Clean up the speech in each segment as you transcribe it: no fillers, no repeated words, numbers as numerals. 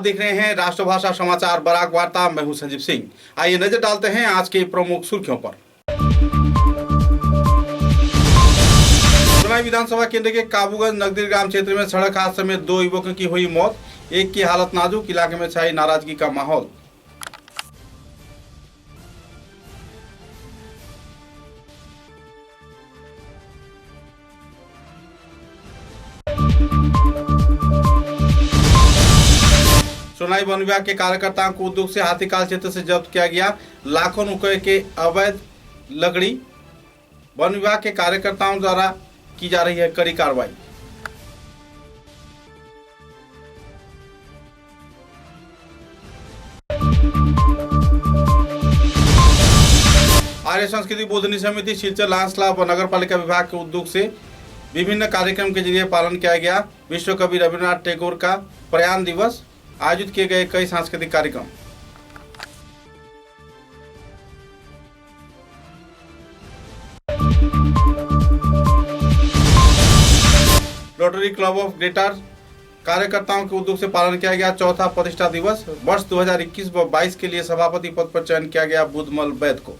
देख रहे हैं राष्ट्रभाषा समाचार बराक वार्ता। मैं हूं संजीव सिंह। आइए नजर डालते हैं आज के प्रमुख सुर्खियों पर। सोनाई विधानसभा केंद्र के काबूगंज नगदी ग्राम क्षेत्र में सड़क हादसे में 2 युवकों की हुई मौत। एक की हालत नाजुक। इलाके में छाई नाराजगी का माहौल। सोनाई वन विभाग के कार्यकर्ताओं को उद्योग से हाथीकाल क्षेत्र से जब्त किया गया लाखों रुपए के अवैध लकड़ी। वन विभाग के कार्यकर्ताओं द्वारा की जा रही है कड़ी कार्रवाई। आर्य संस्कृति बोधनी समिति सिलचर लांसला व नगर पालिका विभाग के उद्योग से विभिन्न कार्यक्रम के जरिए पालन किया गया। विश्व कवि रविन्द्रनाथ टैगोर का प्रयाण दिवस आयोजित किए गए कई सांस्कृतिक कार्यक्रम। रोटरी क्लब ऑफ ग्रेटर कार्यकर्ताओं के उद्योग से पालन किया गया चौथा प्रतिष्ठा दिवस। वर्ष 2021 व 22 के लिए सभापति पद पर चयन किया गया बुधमल वैद को।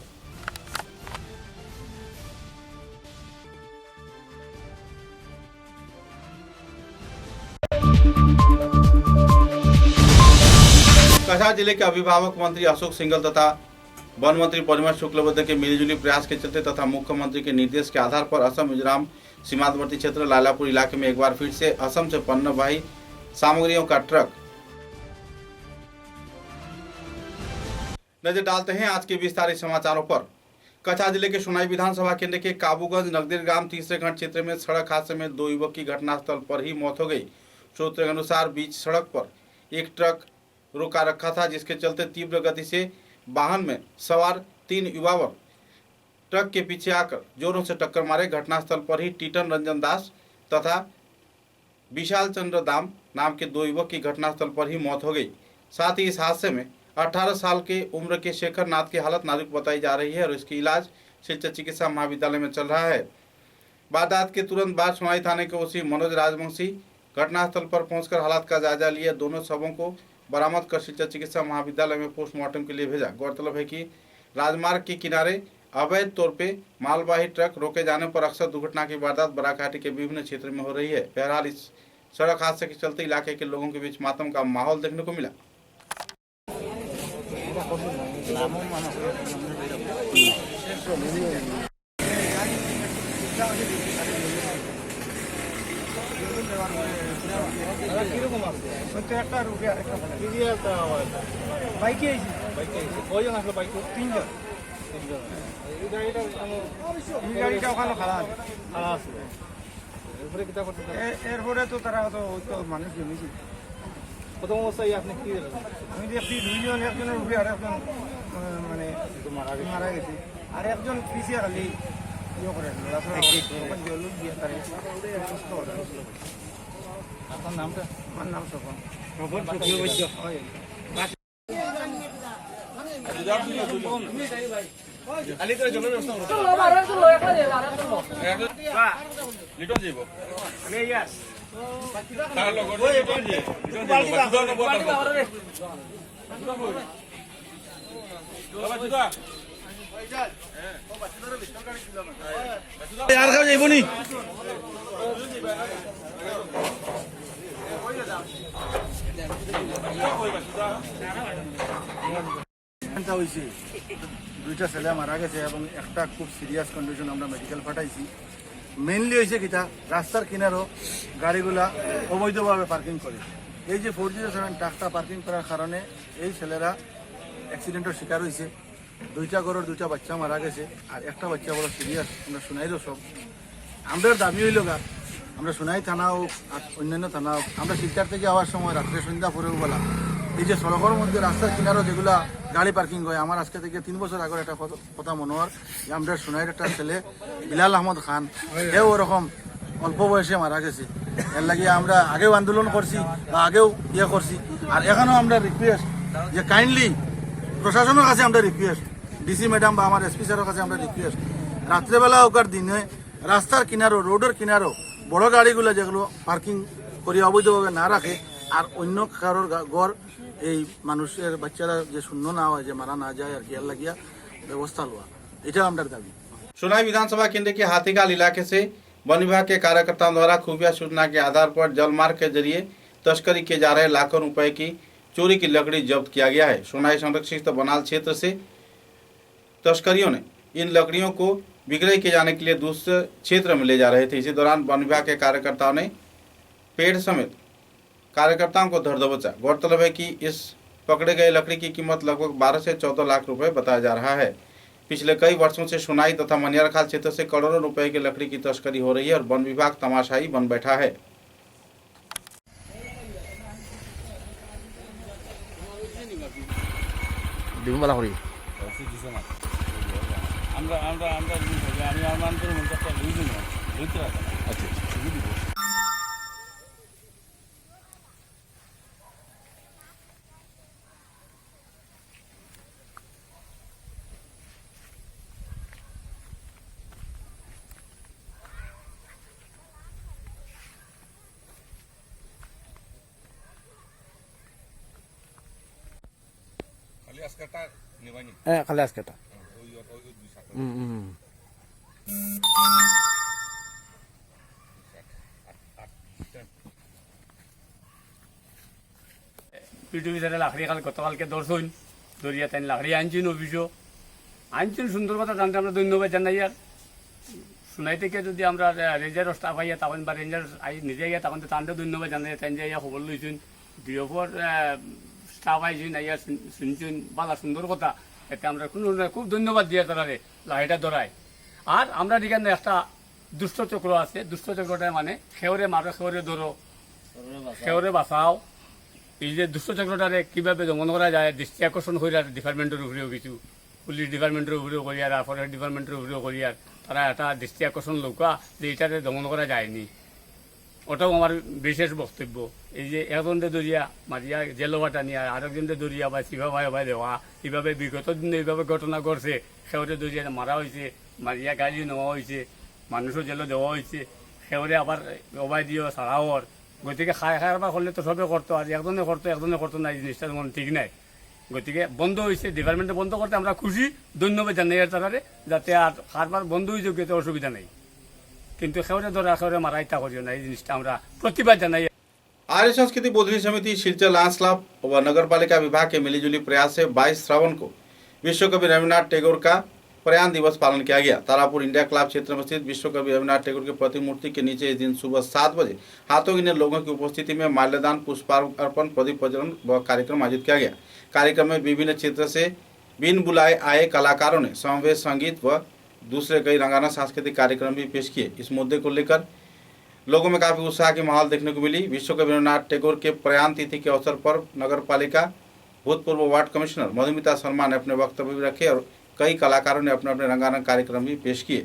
कछार जिले के अभिभावक मंत्री अशोक सिंघल तथा वन मंत्री परिमल शुक्लबैद्य के मिलीजुली प्रयास के चलते तथा मुख्यमंत्री के निर्देश के आधार पर असम मिजोरम सीमांतवर्ती क्षेत्र लालापुर इलाके में एक बार फिर से असम से पन्नवाही सामग्रियों का ट्रक। नजर डालते हैं आज के विस्तारित समाचारों पर। कछार जिले के सोनाई विधानसभा केंद्र के काबूगंज नगदी ग्राम तीसरे खंड क्षेत्र में सड़क हादसे में 2 युवक की घटनास्थल पर ही मौत हो गई। सूत्रों के अनुसार बीच सड़क पर एक ट्रक रोका रखा था, जिसके चलते तीव्र गति से वाहन में सवार 3 युवावर ट्रक के पीछे आकर जोरों से टक्कर मारे। घटनास्थल पर ही टीटन रंजन दास तथा विशाल चंद्र दाम नाम के 2 युवक की घटनास्थल पर ही मौत हो गई। साथ ही इस हादसे में 18 साल के उम्र के शेखर नाथ की हालत नाजुक बताई जा रही है और इसकी इलाज सिलचर चिकित्सा महाविद्यालय में चल रहा है। वारदात के तुरंत बाद सोनाई थाने के ओसी मनोज राजवंशी घटनास्थल पर पहुंचकर हालात का जायजा लिया। दोनों शवों को बरामद कर सिलचर चिकित्सा महाविद्यालय में पोस्टमार्टम के लिए भेजा। गौरतलब है कि राजमार्ग के किनारे अवैध तौर पे मालवाही ट्रक रोके जाने पर अक्सर दुर्घटना की वारदात बराक घाटी के विभिन्न क्षेत्र में हो रही है। बहरहाल इस सड़क हादसे के चलते इलाके के लोगों के बीच मातम का माहौल देखने को मिला। এরপরে তো তারা তো মানুষ জমেছিল। প্রথম অবস্থায় আপনি কি আমি দেখছি 2 জন, একজনের উপরে আর একজন মানে মারা গেছে, আর একজন পিছিয়ে খালি ইয়ে করে জলুক দিয়ে তার সুস্থ হলো। আপনার নামটা? আমার নাম স্বপন। দুইটা ছেলে মারা গেছে এবং একটা খুব সিরিয়াস কন্ডিশন। আমরা মেডিকেল পাঠাইছি। মেইনলি হয়েছে কিটা রাস্তার কিনারও গাড়িগুলা অবৈধভাবে পার্কিং করে। এই যে 407 ট্রাকটা পার্কিং করার কারণে এই ছেলেরা অ্যাক্সিডেন্টের শিকার হয়েছে। 2টা ঘরের 2টা বাচ্চা মারা গেছে আর একটা বাচ্চা বড় সিরিয়াস। আমরা শুনাইলো সব। আমরা দাবি হইল গা আমরা সোনাই থানা হোক আর অন্যান্য থানা হোক, আমরা শিলচর থেকে যাওয়ার সময় রাত্রে সন্ধ্যা পরেও বলা এই যে সড়কের মধ্যে রাস্তার কিনারও যেগুলা গাড়ি পার্কিং হয়। আমার আজকে থেকে 3 বছর আগের একটা কথা মনে হয় যে আমরা সোনাইয়ের একটা ছেলে বিলাল আহমদ খান, এও ওরকম অল্প বয়সে মারা গেছে। এর লাগিয়ে আমরা আগেও আন্দোলন করছি বা আগেও ইয়ে করছি। আর এখানেও আমরা রিকোয়েস্ট যে কাইন্ডলি প্রশাসনের কাছে আমরা রিকোয়েস্ট, ডিসি ম্যাডাম বা আমার এসপি স্যারের কাছে আমরা রিকোয়েস্ট, রাত্রেবেলা হোক আর দিনে রাস্তার কিনারো রোডের কিনারো বড় গাড়িগুলো যেগুলো পার্কিং করে অবৈধভাবে না রাখে আর অন্য কারোর ঘর এই মানুষের বাচ্চারা যে শূন্য না হয়, যে মারা না যায়, আর কি আর লাগিয়া ব্যবস্থা লওয়া, এটা আমার দাবি। सोनाई विधानसभा केंद्र के हाथीगाल इलाके से वन विभाग के कार्यकर्ताओं द्वारा खुफिया सूचना के आधार पर जलमार्ग के जरिए तस्करी किए जा रहे लाखों रुपए की चोरी की लकड़ी जब्त किया गया है। सोनाई संरक्षित बनाल क्षेत्र से तस्करियों ने इन लकड़ियों को विक्रय किए जाने के लिए दूसरे क्षेत्र में ले जा रहे थे। इसी दौरान वन विभाग के कार्यकर्ताओं ने पेड़ समेत कार्यकर्ताओं को धर दबोचा। गौरतलब है कि इस पकड़े गए लकड़ी की कीमत लगभग 12 से 14 लाख रुपए बताया जा रहा है। पिछले कई वर्षों से सोनाई तथा मनियारखाल क्षेत्र से करोड़ों रुपए की लकड़ी की तस्करी हो रही है और वन विभाग तमाशाई बन बैठा है। খালি আজকে এটা পিটুবি সাথে লাকড়ি খাল গতকালকে দর্শন দরিয়া তাই লাকড়ি আনছেন অফিসও আনছেন, সুন্দর কথা জানতে আমরা ধন্যবাদ জানাই। আর সোনাই থেকে যদি আমরা রেঞ্জার স্টাফ আইয়া তখন বা রেঞ্জার নিজে গিয়া তখন তো তাদের ধন্যবাদ জানাই, তাই যাইয়া খবর লইছেন ডিওফর স্টাফ আইছেন আইয়া শুনছেন বালা সুন্দর কথা, এতে আমরা খুব ধন্যবাদ দিয়ে তারা লাইটা ধরায়। আর আমরা এখানে একটা দুষ্ট চক্র আছে, দুষ্ট চক্রটা মানে খেওরে মারো, খেওরে ধরো, খেওরে বাঁচাও। এই যে দুষ্ট চক্রটারে কীভাবে দমন করা যায়, দৃষ্টি আকর্ষণ করি আর ডিপার্টমেন্টের উপরেও কিছু পুলিশ ডিপার্টমেন্টের উপরেও করি আর ফরেস্ট ডিপার্টমেন্টের উপরেও করি আর তারা একটা দৃষ্টি আকর্ষণ লৌকা যে এটারে দমন করা যায়নি, ওটাও আমার বিশেষ বক্তব্য। এই যে একজনকে দরিয়া মারিয়া জেলোয়াটা নিয়ে আরেকজনকে দরিয়া বা শিবা ভাই দেওয়া, এইভাবে বিগত দিনে এইভাবে ঘটনা ঘটছে। সেওরে দরিয়া মারা হয়েছে, মারিয়া গাড়ি নেওয়া হয়েছে, মানুষও জেলে দেওয়া হয়েছে, সেওরে আবার অবাই দিয়েও ছাড়াওয়ার। গতিকে খাই খাইবার করলে তো সবে করতো, আর একজনে করতো না, এই জিনিসটা মনে ঠিক নাই। গতিকে বন্ধ হয়েছে, ডিপার্টমেন্টে বন্ধ করতে আমরা খুশি, ধন্যবাদ জানাই এর তারারে, যাতে আর খারবার বন্ধ হয়ে যাক, এতে অসুবিধা নেই। কিন্তু খেওরে ধরা খেওরে মারা ইত্যা করিও না, এই জিনিসটা আমরা প্রতিবাদ জানাই। आर्य संस्कृति बोधनी समिति शिलचर लांस क्लब व नगर पालिका विभाग के मिलीजुली प्रयास से 22 श्रावण को विश्वकवि रविन्द्रनाथ टैगोर का प्रयाण दिवस पालन किया गया। तारापुर इंडिया क्लब क्षेत्र में स्थित विश्वकवि रविन्द्रनाथ टैगोर की प्रतिमूर्ति के नीचे इस दिन सुबह 7 बजे हाथों गिने लोगों की उपस्थिति में माल्यादान, पुष्पार्पण, प्रदीप प्रज्वलन व कार्यक्रम आयोजित किया गया। कार्यक्रम में विभिन्न क्षेत्र से बिन बुलाए आए कलाकारों ने समवेत संगीत व दूसरे कई रंगाना सांस्कृतिक कार्यक्रम भी पेश किए। इस मुद्दे को लेकर लोगों में काफी उत्साह की माहौल देखने को मिली। विश्वकवि रविन्द्रनाथ टैगोर के प्रयाण तिथि के अवसर पर नगर पालिका भूतपूर्व वार्ड कमिश्नर मधुमिता शर्मा ने अपने वक्तव्य भी रखे और कई कलाकारों ने अपने अपने रंगारंग कार्यक्रम भी पेश किए।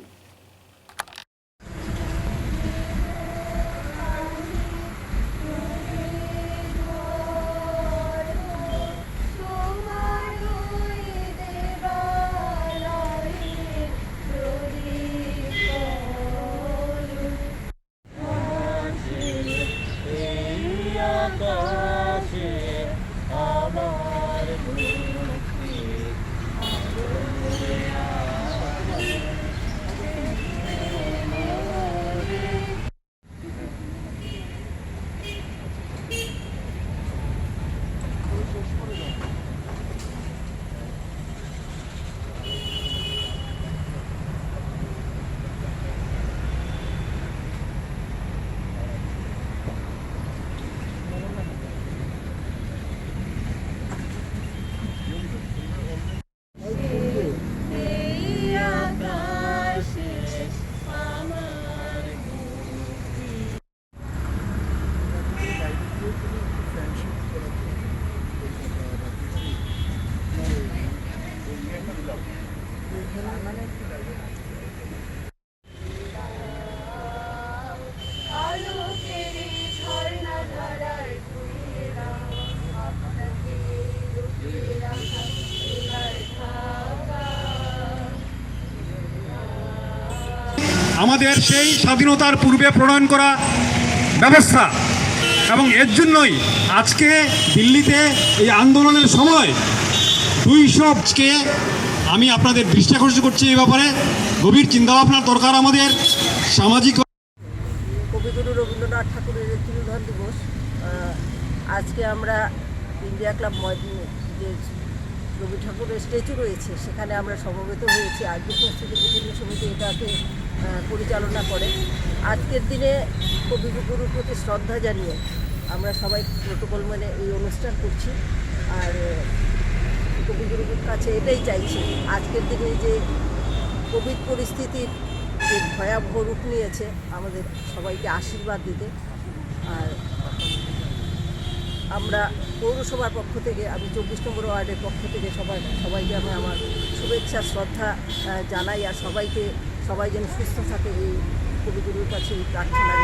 আমাদের সেই স্বাধীনতার পূর্বে প্রণয়ন করা ব্যবস্থা এবং এর জন্যই আজকে দিল্লিতে এই আন্দোলনের সময় 200কে আমি আপনাদের দৃষ্টি আকর্ষণ করছি এই ব্যাপারে গভীর চিন্তাভাবনার দরকার আমাদের সামাজিক। কবিগুরু রবীন্দ্রনাথ ঠাকুরের তিরোধান দিবস আজকে আমরা ইন্ডিয়া ক্লাব যে রবি ঠাকুরের স্ট্যাচু রয়েছে সেখানে আমরা সমবেত হয়েছি। আজকের প্রস্তুতি বিভিন্ন সমিতি এটাকে পরিচালনা করে। আজকের দিনে কবিগুরুর প্রতি শ্রদ্ধা জানিয়ে আমরা সবাই প্রোটোকল মেনে এই অনুষ্ঠান করছি। আর কবিগুরুর কাছে এটাই চাইছি আজকের দিনে যে কোভিড পরিস্থিতির যে ভয়াবহ রূপ নিয়েছে আমাদের সবাইকে আশীর্বাদ দিতে। আর আমরা পৌরসভার পক্ষ থেকে আমি 24 নম্বর ওয়ার্ডের পক্ষ থেকে সবাইকে আমি আমার শুভেচ্ছা শ্রদ্ধা জানাই। আর সবাই যেন সুস্থ থাকে এই কবিগুরুর কাছে প্রার্থনা।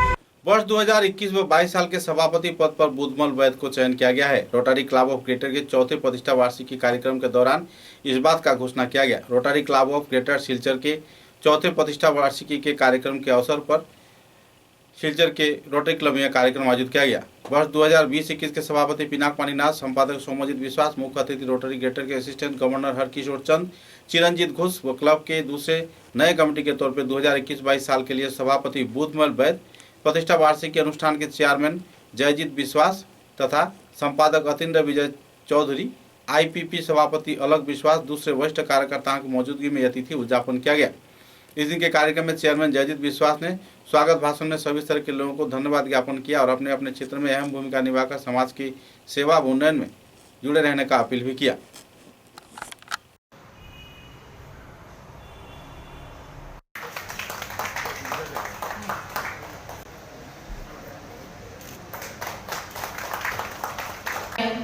वर्ष 2021 व 22 साल के सभापति पद पर बुधमल वैद को चयन किया गया है। रोटरी क्लब ऑफ ग्रेटर के चौथे प्रतिष्ठा वार्षिकी कार्यक्रम के दौरान इस बात का घोषणा किया गया। Rotary club of greater Silchar के चौथे प्रतिष्ठा वार्षिकी के कार्यक्रम के अवसर पर सिलचर के रोटरी क्लब में कार्यक्रम आयोजित किया गया। वर्ष 2020-21 के सभापति पिनाक पानीनाथ, संपादक सोमजीत विश्वास, मुख्य अतिथि रोटरी ग्रेटर के असिस्टेंट गवर्नर हरकिशोर चंद, चिरंजीत घोष व क्लब के दूसरे नए कमेटी के तौर पर 2021-22 साल के लिए सभापति बुधमल वैद, प्रतिष्ठा वार्षिकी अनुष्ठान के चेयरमैन जयजीत विश्वास तथा संपादक अतीन्द्र विजय चौधरी, आईपीपी सभापति अलग विश्वास, दूसरे वरिष्ठ कार्यकर्ताओं की मौजूदगी में यह तिथि उद्यापन किया गया। इस दिन के कार्यक्रम में चेयरमैन जयजीत विश्वास ने स्वागत भाषण में सभी तरह के लोगों को धन्यवाद ज्ञापन किया और अपने अपने क्षेत्र में अहम भूमिका निभाकर समाज की सेवा व उन्नयन में जुड़े रहने का अपील भी किया।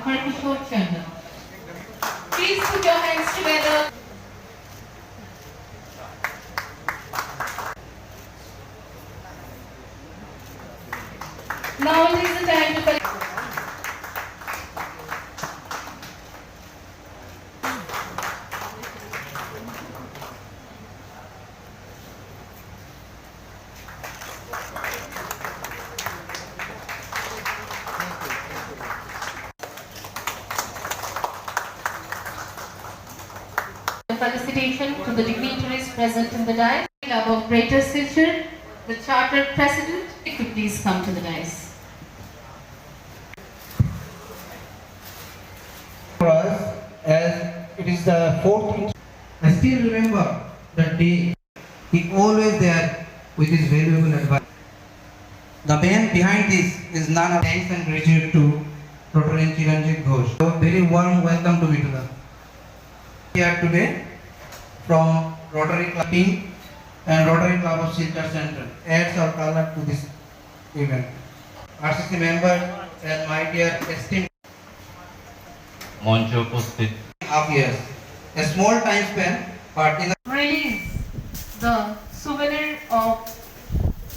Harkishore Chandra. Please put your hands together. Now it is the time to collect. Felicitation to the dignitaries present in the dais. Club of Greater Silchar, the Charter President, if you please come to the dais. For us, as it is the 4th, I still remember that day. He always there with his valuable advice. The man behind this is none other thanks and gratitude to Rotary Chiranjit Ghosh. So very warm welcome to me to the here today from Rotary Club team and Rotary Club of Silchar Center adds our color to this event. RCC members and my dear esteemed মঞ্চে উপস্থিত half years, a small time span, but in Release the souvenir of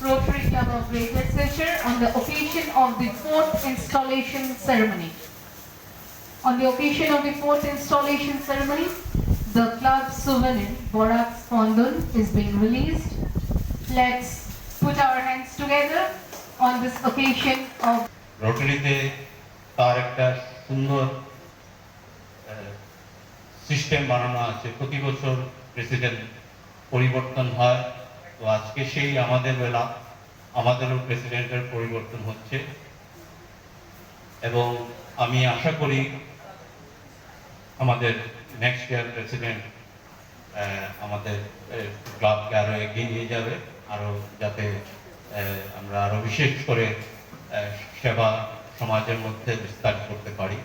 Rotary Club of Greater Silchar on the occasion of the 4th installation ceremony. On the occasion of the 4th installation ceremony, the club souvenir Borak Spondon is being released. Let's put our hands together on this occasion of রোটারিতে তার একটা সুন্দর system বানানো আছে। প্রতি বছর president পরিবর্তন হয়, তো আজকে সেই আমাদের বেলা আমাদেরও প্রেসিডেন্টের পরিবর্তন হচ্ছে এবং আমি আশা করি আমাদের নেক্সট ইয়ার প্রেসিডেন্ট আমাদের ক্লাবকে আরো এগিয়ে নিয়ে যাবে, আরো যাতে আমরা আরো বিশেষ করে সেবা সমাজের মধ্যে বিস্তার করতে পারি,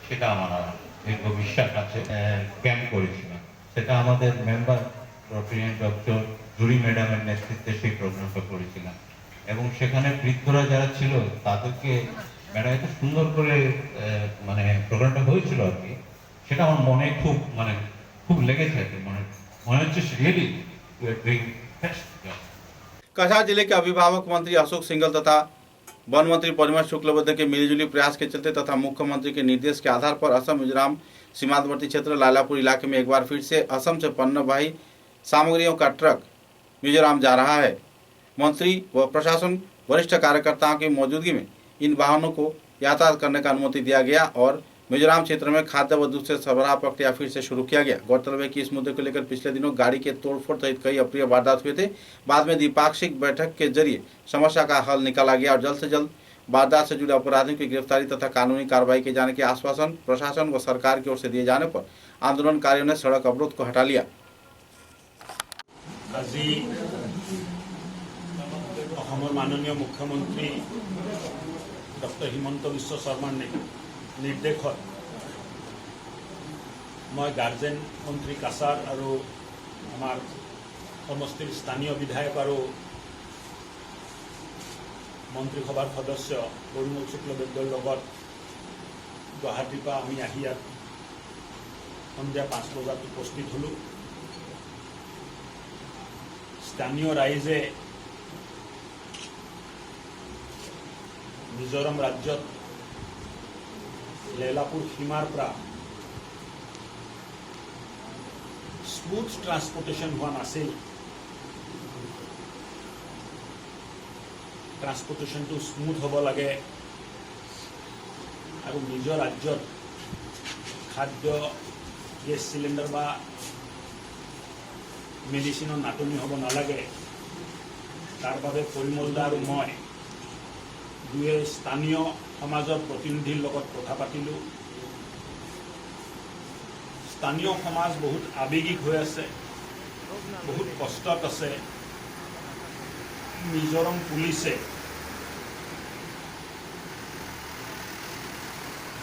সেটা আমার দীর্ঘ বিশ্বাস আছে। ক্যাম্প করেছিলাম, সেটা আমাদের মেম্বার রোটারিয়ান ডক্টর জুরি ম্যাডামের নেতৃত্বে সেই প্রোগ্রামটা করেছিলাম এবং সেখানে বৃদ্ধরা যারা ছিল তাদেরকে ম্যাডাম এত সুন্দর করে মানে প্রোগ্রামটা হয়েছিল আর কি, সেটা আমার মনে খুব লেগেছে। মনে হচ্ছে really we are doing best job. Cachar जिले के अभिभावक मंत्री अशोक सिंघल तथा वन मंत्री परिमल शुक्लबद्ध के मिलीजुली प्रयास के चलते तथा मुख्यमंत्री के निर्देश के आधार पर असम मिजोरम सीमांतवर्ती क्षेत्र लालापुर इलाके में एक बार फिर से असम से पन्नवाही सामग्रियों का ट्रक मिजोरम जा रहा है। मंत्री व प्रशासन वरिष्ठ कार्यकर्ताओं की मौजूदगी में इन वाहनों को यातायात करने का अनुमति दिया गया और मिजोरम क्षेत्र में खाद्य व दूध से सरबराह प्रक्रिया फिर से शुरू किया गया। गौरतलब है कि इस मुद्दे को लेकर पिछले दिनों गाड़ी के तोड़फोड़ सहित कई अप्रिय वारदात हुए थे। बाद में द्विपाक्षिक बैठक के जरिए समस्या का हल निकाला गया और जल्द से जल्द वारदात से जुड़े अपराधियों की गिरफ्तारी तथा कानूनी कार्रवाई किए जाने के आश्वासन प्रशासन व सरकार की ओर से दिए जाने पर आंदोलनकारियों ने सड़क अवरोध को हटा लिया। माननीय मुख्यमंत्री डॉक्टर हिमंत विश्व शर्मार निर्देशत मैं गार्जेन मंत्री कासार और आमार समष्टिर स्थानीय विधायक और मंत्रिसभार सदस्य परिमल शुक्लबैद्यर गुवाहाटीर आमी आहि यात सन्ध्या 5 बजात उपस्थित हलो। स्थानीय राइजे मिजोरम राज्य लेलापुर सीमार स्मूथ ट्रांसपोर्टेशन हुआ नासिल। ट्रांसपोर्टेशन तो स्मूथ हब लगे और निज राज्य खाद्य गैस सिलिंडर बा मेडिसिन नाटनी हब नालागे तार बारे परिमलदा और मैं दुए स्थानीय समाजर प्रतिनिधिर लगत कथा पातिलो। स्थानीय समाज बहुत आवेगिक हो आछे, बहुत कष्टत आछे। मिजोरम पुलिसे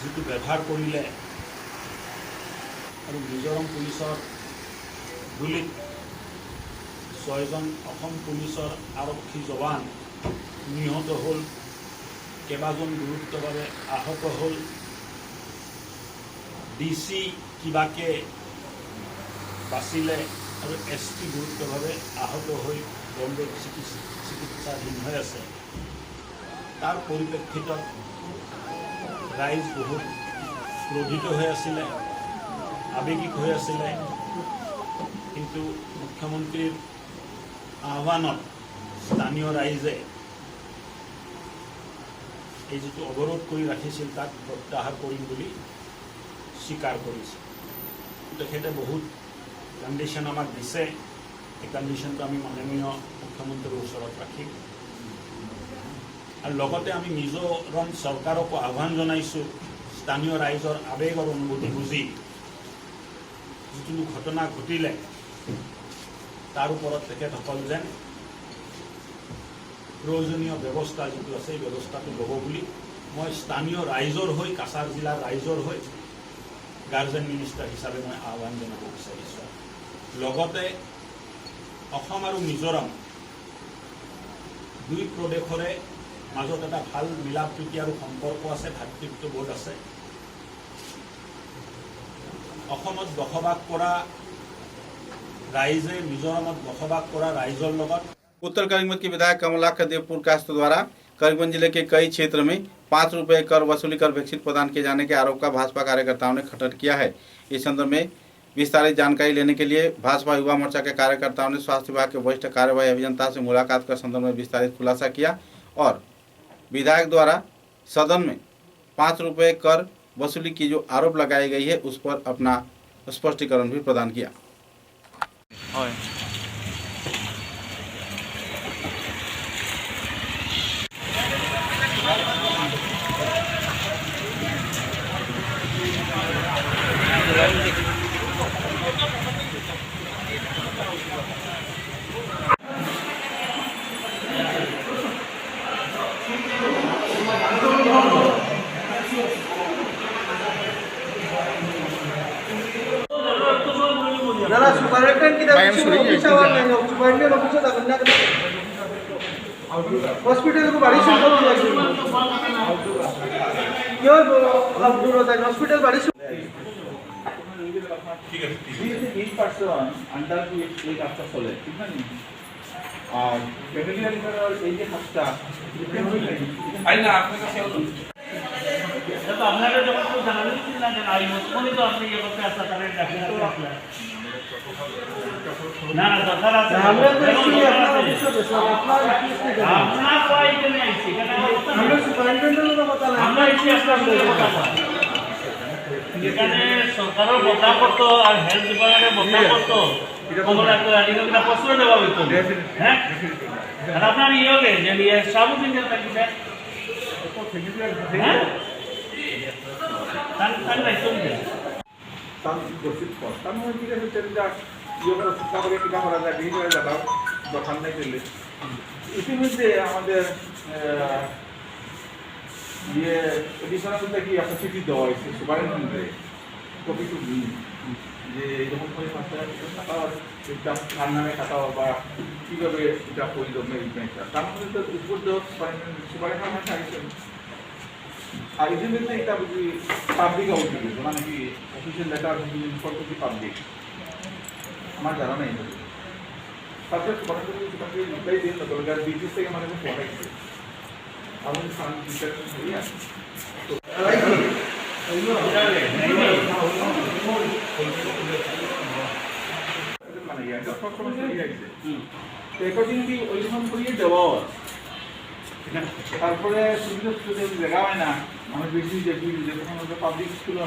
जी व्यवहार करिले और मिजोरम पुलिसर गुलित 6 जन पुलिसर आरक्षी जवान निहत हल, केबाजन गुरुत्वभावे आहत हल। DC किबाके बाचिले और SP गुरुत्वभावे आहत हो बम्बे चिकित्साधीन हो आछे। तार परिप्रेक्षित राइज बहुत क्रोधित हो आछिले, आवेगिक हो आछिले, किन्तु मुख्यमंत्री आह्वानत स्थानीय राइजे এই যেটো অবরোধ করে রাখিছিল তাক প্রত্যাহার কৰিম বুলি স্বীকাৰ কৰিছে। তেখেতে বহুত কণ্ডিশ্যন আমাক দিছে, এই কণ্ডিশ্যনটো আমি মাননীয় মুখ্যমন্ত্ৰীৰ ওচৰত ৰাখিম আৰু লগতে আমি মিজোৰাম চৰকাৰকো আহ্বান জনাইছোঁ স্থানীয় ৰাইজৰ আৱেগৰ অনুভূতি বুজি যিটো ঘটনা ঘটিলে তাৰ ওপৰত তেখেতসকল যেন प्रयोजनीय व्यवस्था जी आछे व्यवस्था लब बुली मैं स्थानीय राइजर हो कासार जिलार राइजर हो गार्जेन मिनिस्टार हिसाबे मैं आह्वान जनाब विचारिছোঁ। लगते असम और मिजोरम दुई प्रदेशरे मजत एटा भाल मिला प्रीति और सम्पर्क आछे, भातृत्वबोध आछे। असमत बसबास কৰা राइजे मिजोरमत बसबास কৰা राइजर लगत उत्तर करीमगंज के विधायक कमलाक्ष देवपुर कास्त द्वारा करीमगंज जिले के कई क्षेत्र में 5 रुपए कर वसूली कर वैक्सीन प्रदान किए जाने के आरोप का भाजपा कार्यकर्ताओं ने खंडन किया है। इस संदर्भ में विस्तारित जानकारी लेने के लिए भाजपा युवा मोर्चा के कार्यकर्ताओं ने स्वास्थ्य विभाग के वरिष्ठ कार्यवाही अभियंता से मुलाकात कर संदर्भ में विस्तारित खुलासा किया और विधायक द्वारा सदन में 5 रुपए कर वसूली की जो आरोप लगाई गई है उस पर अपना स्पष्टीकरण भी प्रदान किया। हॉस्पिटल को बाड़ी से क्यों अब दूर होता है हॉस्पिटल बाड़ी से ठीक है 3% अंडर टू एक आफ्टर चले ठीक ना और फैमिली वाली এই যে 5টা আইনা আপনার কাছে তো আপনারা যখন কেউ জানালেন না যে আই তখনই তো আপনি ইয়ে করতে আসলে তাদের ডাক্তার আসলে না না দরকার আছে আমরা তো আপনার কয় এখানে আইছি এখানে আমরা সুপারিনটেন্ডেন্টের কথা না আমরা এসে আসলে এখানে সরকারের বদলা করতো আর হেলথ ডিপার্টমেন্টের বদলা করতো কমলা তো আদিকে প্রশ্ন দেওয়া হইতো হ্যাঁ আর আপনার ইয়ে হবে যে নিয়ে সাবুদ্দিন যে থাকি স্যার হ্যাঁ তান রাইতো না তান গসিপ কর তান মনে কি আছে যে ইয়ে করা চিন্তা করে কিনা করা যায় বিভিন্ন জায়গা দোকান নেই পেলে ইতিমধ্যে আমাদের ইয়ে এডিশনাল কি একটা চিঠি দেওয়া হয়েছে সুপারিনটেন্ডেন্টে কপি টু যে এরকম করে 5 টাকা এটা কার নামে খাতা বা কীভাবে এটা প্রয়োজন মেরিটমেন্টটা তার মধ্যে তো উপর দেওয়া সুপারিনটেন্ডেন্ট চাইছেন আর ইতিমধ্যে এটা বুঝি পাবলিক আউটরিচ মানে কি official letter inform to public আমার জানা নেই তারপরে সুপারিনটেন্ডেন্ট রিপ্লাই দিন দরকার বিজিএস থেকে মানে ফোন আসছে আমি সান টিচার হই আছে তো মানে এটা সবসময় হয়ে যাচ্ছে তো অ্যাকর্ডিংলি ওইরকম করিয়ে দেওয়া তারপরে সুবিধা সুযোগ জায়গা হয় না আমার বেশি যে যখন পাবলিক স্কুল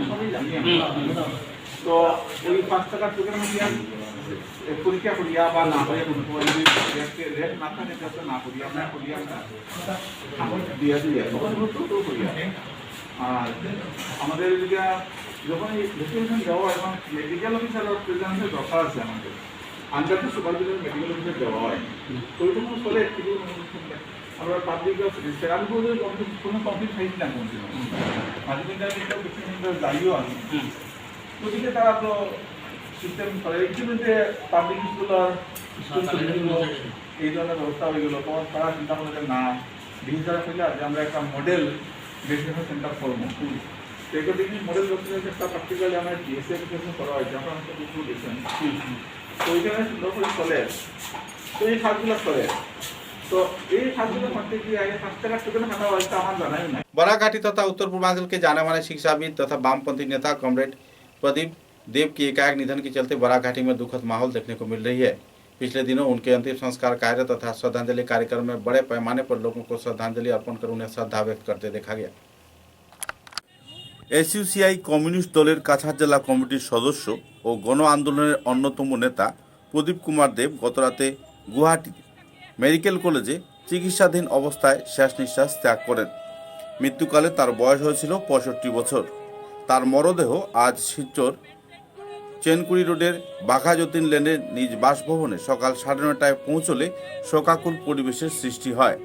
সবই জানি তো ওই 5 টাকার টোকেন মধ্যে পরীক্ষা করিয়া বা না হয়ে রেট না থাকে যাতে না করিয়া না করিয়া দিয়া দিয়ে তখন তো করিয়া আর আমাদের এদিকে যখন এই ভ্যাকসিনেশন দেওয়া এখন মেডিকেল অফিসারের প্রেজেন্সের দরকার আছে আমাদের under to supervision medical officer দেওয়া হয় ওইরকম করে একটু আমরা পাবলিক আমি বলতে কোনো কমপ্লিট খাইছি না কোন মাঝে কিন্তু যাইও আমি ওদিকে তারা তো সিস্টেম করে ইতিমধ্যে পাবলিক স্কুল আর স্কুল এই ধরনের ব্যবস্থা হয়ে গেল তখন তারা চিন্তা করলে না ডিজিটাল হইলে যে আমরা একটা মডেল ভ্যাকসিনেশন সেন্টার করবো তো এগুলো দেখি মডেল ভ্যাকসিনেশন একটা প্র্যাকটিক্যালি আমার ডিএসএ অ্যাপ্লিকেশন করা হয়েছে আপনারা তো বুঝতে দিয়েছেন তো ওইখানে সুন্দর করে চলে তো এই কাজগুলো করে তো এই কাজগুলো করতে গিয়ে আগে 5 টাকার টোকেন খাতা হয়েছে আমার জানাই না बराघाटी तथा उत्तर पूर्वांचल के जाने माने शिक्षाविद तथा वामपंथी नेता कॉमरेड प्रदीप देव की एकाएक निधन के चलते बराघाटी में दुखद माहौल देखने को मिल रही है। पिछले दिनों उनके अंतिम संस्कार कार्य तथा श्रद्धांजलि कार्यक्रम में बड़े पैमाने पर लोगों को श्रद्धांजलि अर्पण कर उन्हें श्रद्धा व्यक्त करते देखा गया। एसइউসিআই कम्युनिस्ट दलेर काछाड़ जिला कमिटिर सदस्य और गण आंदोलनेर अन्यतम नेता प्रदीप कुमार देव गत राते गुवाहाटी मेडिकल कलेजे चिकित्साधीन अवस्थाय शेष निश्वास त्याग करें। मृत्युकाले तार बयस हয়েছিল 65 বছর। তার মরদেহ আজ শিলচর চেনকুড়ি রোডের বাঘাযতীন লেনের নিজ বাসভবনে সকাল 9:30টায় পৌঁছলে শোকাকুল পরিবেশের সৃষ্টি হয়।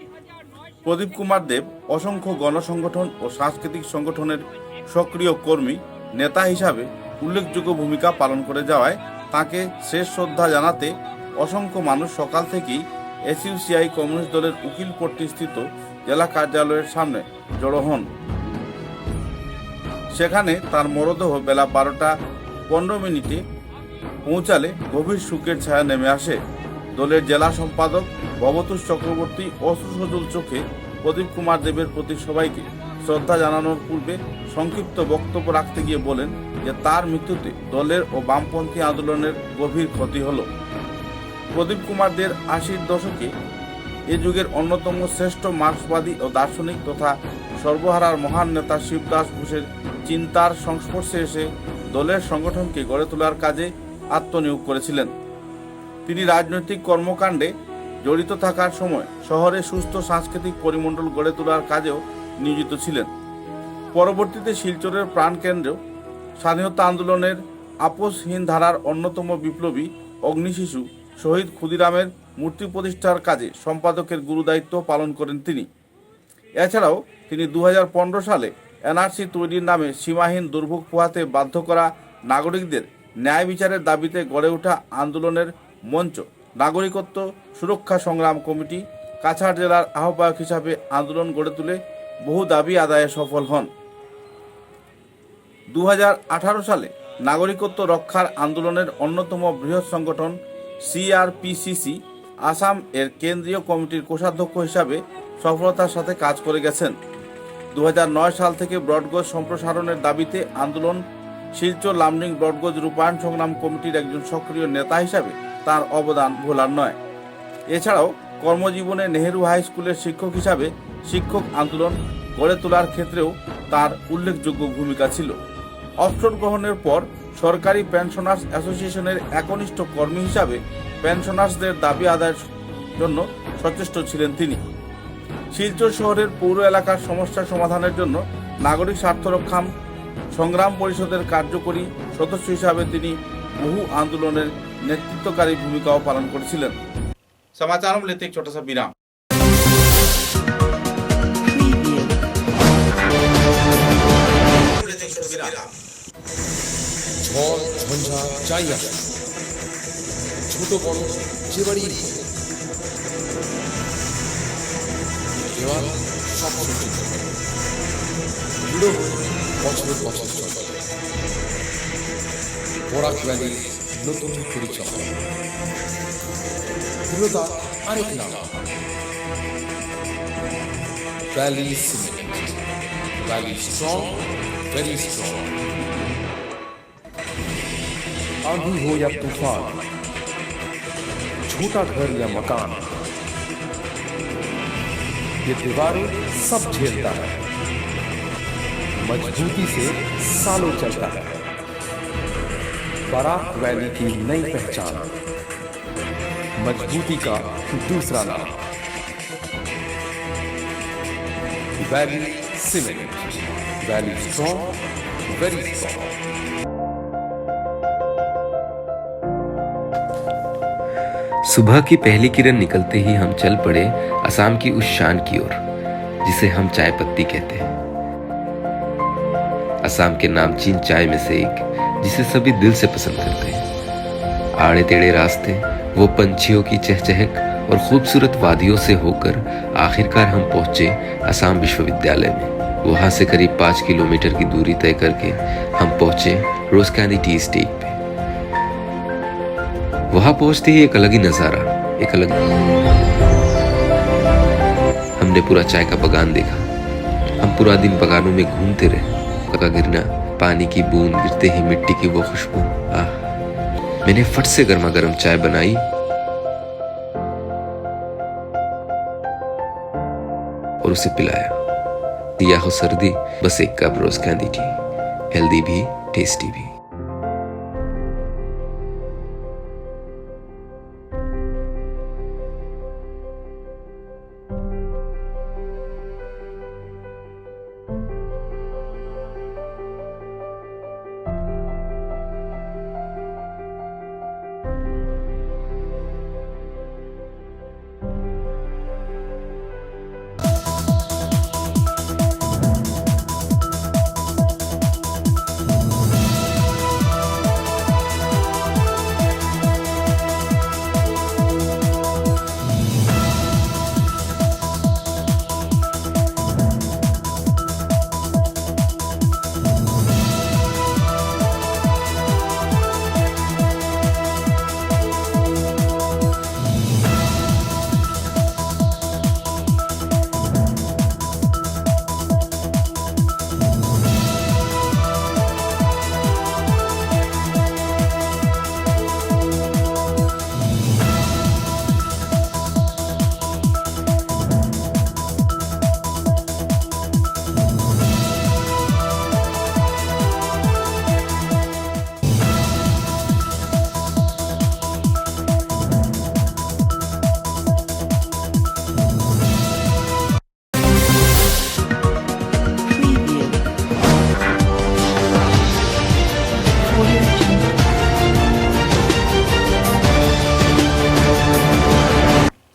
প্রদীপ কুমার দেব অসংখ্য গণসংগঠন ও সাংস্কৃতিক সংগঠনের সক্রিয় কর্মী নেতা হিসাবে উল্লেখযোগ্য ভূমিকা পালন করে যাওয়ায় তাকে শেষ শ্রদ্ধা জানাতে অসংখ্য মানুষ সকাল থেকেই এসইউসিআই কমিউনিস্ট দলের উকিলপট্টি স্থিত জেলা কার্যালয়ের সামনে জড়ো হন। সেখানে তার মরদেহ বেলা 12:15 পৌঁছালে গভীর শোকের ছায়া নেমে আসে। দলের জেলা সম্পাদক ভবতোষ চক্রবর্তী অশ্রুসজল চোখে প্রদীপ কুমার দেবের প্রতি সবাইকে শ্রদ্ধা জানানোর পূর্বে সংক্ষিপ্ত বক্তব্য রাখতে গিয়ে বলেন যে তার মৃত্যুতে দলের ও বামপন্থী আন্দোলনের গভীর ক্ষতি হলো। প্রদীপ কুমার দের 80-র দশকে এ যুগের অন্যতম শ্রেষ্ঠ মার্ক্সবাদী ও দার্শনিক তথা সর্বহারার মহান নেতা শিবদাস ঘোষের চিন্তার সংস্পর্শে এসে দলের সংগঠনকে গড়ে তোলার কাজে আত্মনিয়োগ করেছিলেন। তিনি রাজনৈতিক কর্মকাণ্ডে জড়িত থাকার সময় শহরে সুস্থ সাংস্কৃতিক পরিমণ্ডল গড়ে তোলার কাজেও নিয়োজিত ছিলেন। পরবর্তীতে শিলচরের প্রাণকেন্দ্র স্বাধীনতা আন্দোলনের আপোষহীন ধারার অন্যতম বিপ্লবী অগ্নিশিশু শহীদ ক্ষুদিরামের মূর্তি প্রতিষ্ঠার কাজে সম্পাদকের গুরুদায়িত্ব পালন করেন তিনি। এছাড়াও তিনি 2015 সালে এনআরসি তৈরির নামে সীমাহীন দুর্ভোগ পোহাতে বাধ্য করা নাগরিকদের ন্যায় বিচারের দাবিতে গড়ে ওঠা আন্দোলনের মঞ্চ নাগরিকত্ব সুরক্ষা সংগ্রাম কমিটি কাছাড় জেলার আহ্বায়ক হিসাবে আন্দোলন গড়ে তুলে বহু দাবি আদায়ে সফল হন। 2018 সালে নাগরিকত্ব রক্ষার আন্দোলনের অন্যতম বৃহৎ সংগঠন সিআরপিসিসি আসাম এর কেন্দ্রীয় কমিটির কোষাধ্যক্ষ হিসাবে সফলতার সাথে কাজ করে গেছেন। 2009 সাল থেকে ব্রডগেজ সম্প্রসারণের দাবিতে আন্দোলন শিলচর লামডিং ব্রডগেজ রূপায়ণ সংগ্রাম কমিটির একজন সক্রিয় নেতা হিসাবে তার অবদান ভোলার নয়। এছাড়াও কর্মজীবনে নেহেরু হাই স্কুলের শিক্ষক হিসাবে শিক্ষক আন্দোলন গড়ে তোলার ক্ষেত্রেও তার উল্লেখযোগ্য ভূমিকা ছিল। অবসর গ্রহণের পর সরকারি পেনশনার্স অ্যাসোসিয়েশনের একনিষ্ঠ কর্মী হিসাবে পেনশনার্সদের দাবি আদায়ের জন্য সচেষ্ট ছিলেন তিনি। শিলচর শহরের পৌর এলাকার সমস্যা সমাধানের জন্য নাগরিক স্বার্থরক্ষা সংগ্রাম পরিষদের কার্যকরী সদস্য হিসাবে তিনি বহু आंदोलনের नेतृत्वकारी भूमिकाओं पालन करेছিলেন। समाचारों में लेते एक छोटा सा विराम। ঝড় ঝঞ্ঝা চাই আসে, ছোট বড় যে বাড়ি দেওয়াল সব সহ্য করে দৃঢ় বছর বছর চলে। বরাক ভ্যালির নতুন পরিচয়, দৃঢ়তা আরেক নাম valley cement. Valley strong, very strong. आंधी हो या तूफान, छोटा घर या मकान, ये दीवारें सब झेलता है, मजबूती से सालों चलता है। बराक वैली की नई पहचान, मजबूती का दूसरा नाम valley cement. Valley strong, very strong. सुबह की पहली किरण निकलते ही हम चल पड़े असम की उस शान की ओर जिसे हम चाय पत्ती कहते हैं। असम के नामचीन चाय में से एक जिसे सभी दिल से पसंद करते हैं। आड़े टेढ़े रास्ते, वो पंछियों की चहचहक और खूबसूरत वादियों से होकर आखिरकार हम पहुंचे असम विश्वविद्यालय में। वहां से करीब 5 किलोमीटर की दूरी तय करके हम पहुंचे रोजकानी टी स्टेट पे। वहां पहुंचते ही एक अलग ही नजारा, एक अलग हमने पूरा चाय का बगान देखा। हम पूरा दिन बगानों में घूमते रहे। पका गिरना, पानी की बूंद गिरते ही मिट्टी की वो खुशबू, आह। मैंने फट से गर्मा गर्म चाय बनाई और उसे पिलाया। दिया हो सर्दी, बस एक कप रोज कैंडी टी, हेल्दी भी टेस्टी भी।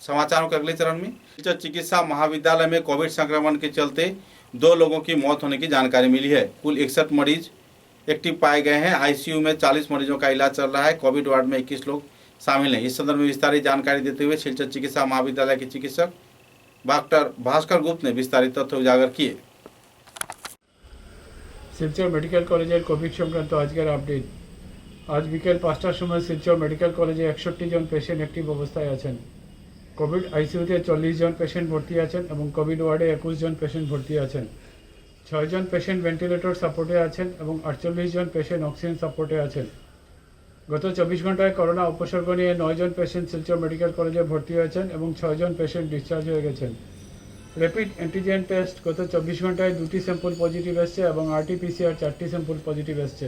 समाचारों के अगले चरण में चिकित्सा महाविद्यालय में कोविड संक्रमण के चलते 2 लोगों की मौत होने की जानकारी मिली है। कुल 61 मरीज एक्टिव पाए गए हैं। आईसीयू में 40 मरीजों का इलाज चल रहा है। कोविड वार्ड में 21 लोग शामिल हैं। इस संदर्भ में विस्तारित जानकारी देते हुए शिलचर चिकित्सा महाविद्यालय के चिकित्सक डॉक्टर भास्कर गुप्त ने विस्तारित तथ्य उजागर किए। শিলচর মেডিকেল কলেজের কোভিড সংক্রান্ত আজকের আপডেট। আজ বিকেল 5টার সময় শিলচর মেডিকেল কলেজে 61 জন পেশেন্ট অ্যাক্টিভ অবস্থায় আছেন। কোভিড আইসিইউতে 40 জন পেশেন্ট ভর্তি আছেন এবং কোভিড ওয়ার্ডে 21 জন পেশেন্ট ভর্তি আছেন। 6 জন পেশেন্ট ভেন্টিলেটর সাপোর্টে আছেন এবং 48 জন পেশেন্ট অক্সিজেন সাপোর্টে আছেন। গত 24 ঘন্টায় করোনা উপসর্গ নিয়ে 9 জন পেশেন্ট শিলচর মেডিকেল কলেজে ভর্তি হয়েছেন এবং 6 জন পেশেন্ট ডিসচার্জ হয়ে গেছেন। র্যাপিড অ্যান্টিজেন টেস্ট গত 24 ঘন্টায় 2টি স্যাম্পল পজিটিভ এসছে এবং RT-PCR 4টি স্যাম্পল পজিটিভ এসছে।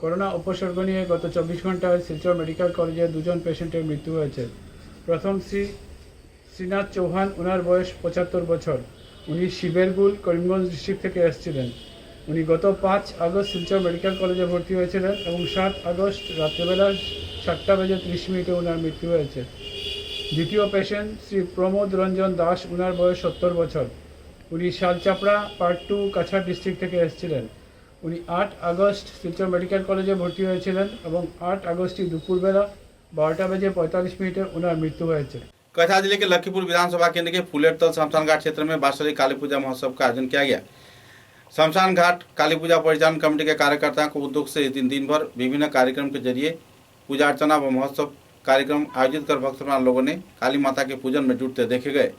করোনা উপসর্গ নিয়ে গত 24 ঘন্টায় শিলচর মেডিকেল কলেজে 2 জন পেশেন্টের মৃত্যু হয়েছে। প্রথম শ্রীনাথ চৌহান, ওনার বয়স 75 বছর। উনি শিবেরগুল, করিমগঞ্জ ডিস্ট্রিক্ট থেকে এসেছিলেন। উনি গত 5 আগস্ট শিলচর মেডিকেল কলেজে ভর্তি হয়েছিলেন এবং 7 আগস্ট রাত্রেবেলা 7:30 ওনার মৃত্যু হয়েছে। দ্বিতীয় পেশেন্ট শ্রী প্রমোদ রঞ্জন দাস, ওনার বয়স 70 বছর। উনি শালচাপড়া পার্ট 2 কাছাড় ডিস্ট্রিক্ট থেকে এসেছিলেন। উনি 8 আগস্ট শিলচর মেডিকেল কলেজে ভর্তি হয়েছিলেন এবং 8 আগস্টই দুপুরবেলা 12:45 ওনার মৃত্যু হয়েছে। कछा जिले के लखीपुर विधानसभा केंद्र के फुलेरतल शमशान घाट क्षेत्र में वार्षिक काली पूजा महोत्सव का आयोजन किया गया। शमशान घाट काली पूजा परिचालन कमेटी के कार्यकर्ताओं को उद्योग से इस दिन भर विभिन्न कार्यक्रम के जरिए पूजा अर्चना व महोत्सव कार्यक्रम आयोजित कर भक्तमान लोगों ने काली माता के पूजन में जुटते देखे गए।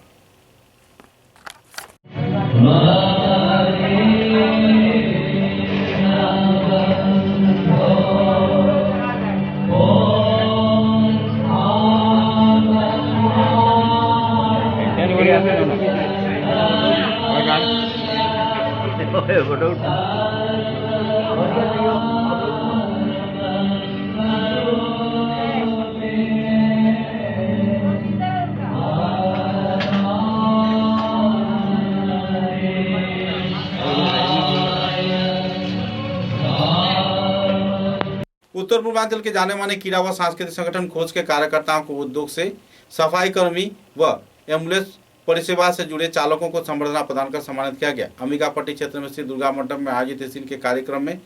उत्तर पूर्वांचल के जाने माने क्रीड़ा व सांस्कृतिक संगठन खोज के कार्यकर्ताओं को उद्योग से सफाई कर्मी व एम्बुलेंस परिसेवा से जुड़े चालकों को संबर्धना प्रदान कर सम्मानित किया गया। अंबिकापट्टी क्षेत्र में स्थित दुर्गा मंडप में आयोजित इस दिन के कार्यक्रम में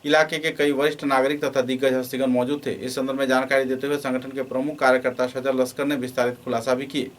इलाके के कई वरिष्ठ नागरिक तथा दिग्गज हस्तीगण मौजूद थे। इस संदर्भ में जानकारी देते हुए संगठन के प्रमुख कार्यकर्ता सजल लश्कर ने विस्तारित खुलासा भी किए।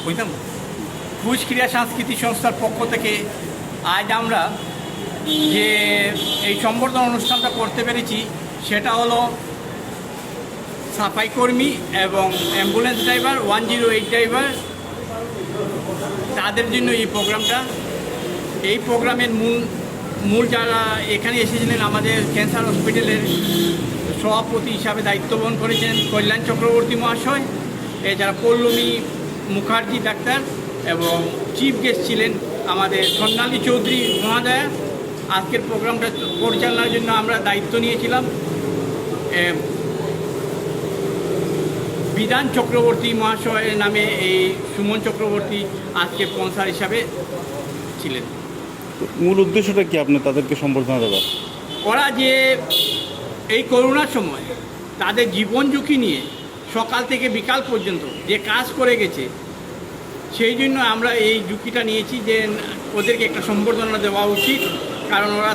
বুঝলাম কুচ ক্রীড়া সাংস্কৃতিক সংস্থার পক্ষ থেকে আজ আমরা যে এই সম্বর্ধনা অনুষ্ঠানটা করতে পেরেছি সেটা হলো সাফাই কর্মী এবং অ্যাম্বুলেন্স ড্রাইভার 108 ড্রাইভার তাদের জন্য এই প্রোগ্রামটা। এই প্রোগ্রামের মূল যারা এখানে এসেছিলেন আমাদের ক্যান্সার হসপিটালের সভাপতি হিসাবে দায়িত্ব বহন করেছেন কল্যাণ চক্রবর্তী মহাশয়, এছাড়া পল্লমী মুখার্জি ডাক্তার এবং চিফ গেস্ট ছিলেন আমাদের স্বর্ণালী চৌধুরী মহাদয়া। আজকের প্রোগ্রামটা পরিচালনার জন্য আমরা দায়িত্ব নিয়েছিলাম। বিধান চক্রবর্তী মহাশয়ের নামে এই সুমন চক্রবর্তী আজকে স্পন্সর হিসাবে ছিলেন। মূল উদ্দেশ্যটা কি আপনি তাদেরকে সম্বর্ধনা দেওয়ার? ওরা যে এই করোনার সময় তাদের জীবন ঝুঁকি নিয়ে সকাল থেকে বিকাল পর্যন্ত যে কাজ করে গেছে, সেই জন্য আমরা এই ঝুঁকিটা নিয়েছি যে ওদেরকে একটা সম্বর্ধনা দেওয়া উচিত, কারণ ওরা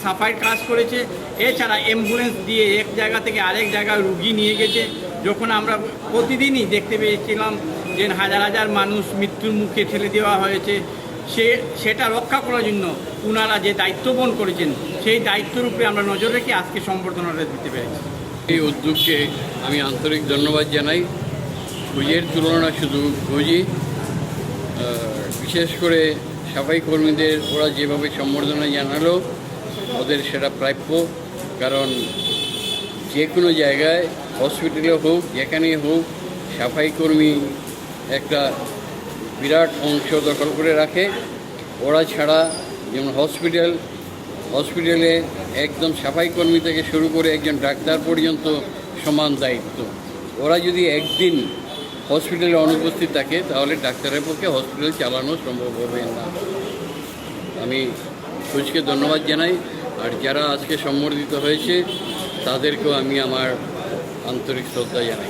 সাফাইয়ের কাজ করেছে। এছাড়া অ্যাম্বুলেন্স দিয়ে এক জায়গা থেকে আরেক জায়গায় রুগী নিয়ে গেছে। যখন আমরা প্রতিদিনই দেখতে পেয়েছিলাম যে হাজার হাজার মানুষ মৃত্যুর মুখে ঠেলে দেওয়া হয়েছে, সেটা রক্ষা করার জন্য ওনারা যে দায়িত্ব বহন করেছেন সেই দায়িত্বের উপরে আমরা নজর রেখে আজকে সম্বর্ধনাটা দিতে পেরেছি। এই উদ্যোগকে আমি আন্তরিক ধন্যবাদ জানাই। গুজের তুলনা শুধু গুজি, বিশেষ করে সাফাই কর্মীদের ওরা যেভাবে সম্বর্ধনা জানালো ওদের সেটা প্রাপ্য, কারণ যে কোনো জায়গায় হসপিটালে হোক যেখানেই হোক সাফাই কর্মী একটা বিরাট অংশ দখল করে রাখে। ওরা ছাড়া যেমন হসপিটালে একদম সাফাই কর্মী থেকে শুরু করে একজন ডাক্তার পর্যন্ত সমান দায়িত্ব। ওরা যদি একদিন হসপিটালে অনুপস্থিত থাকে তাহলে ডাক্তারের পক্ষে হসপিটাল চালানো সম্ভব হবে না। আমি কুচকে ধন্যবাদ জানাই, আর যারা আজকে সম্বর্ধিত হয়েছে তাদেরকেও আমি আমার आंतरिक श्रद्धा जानाई।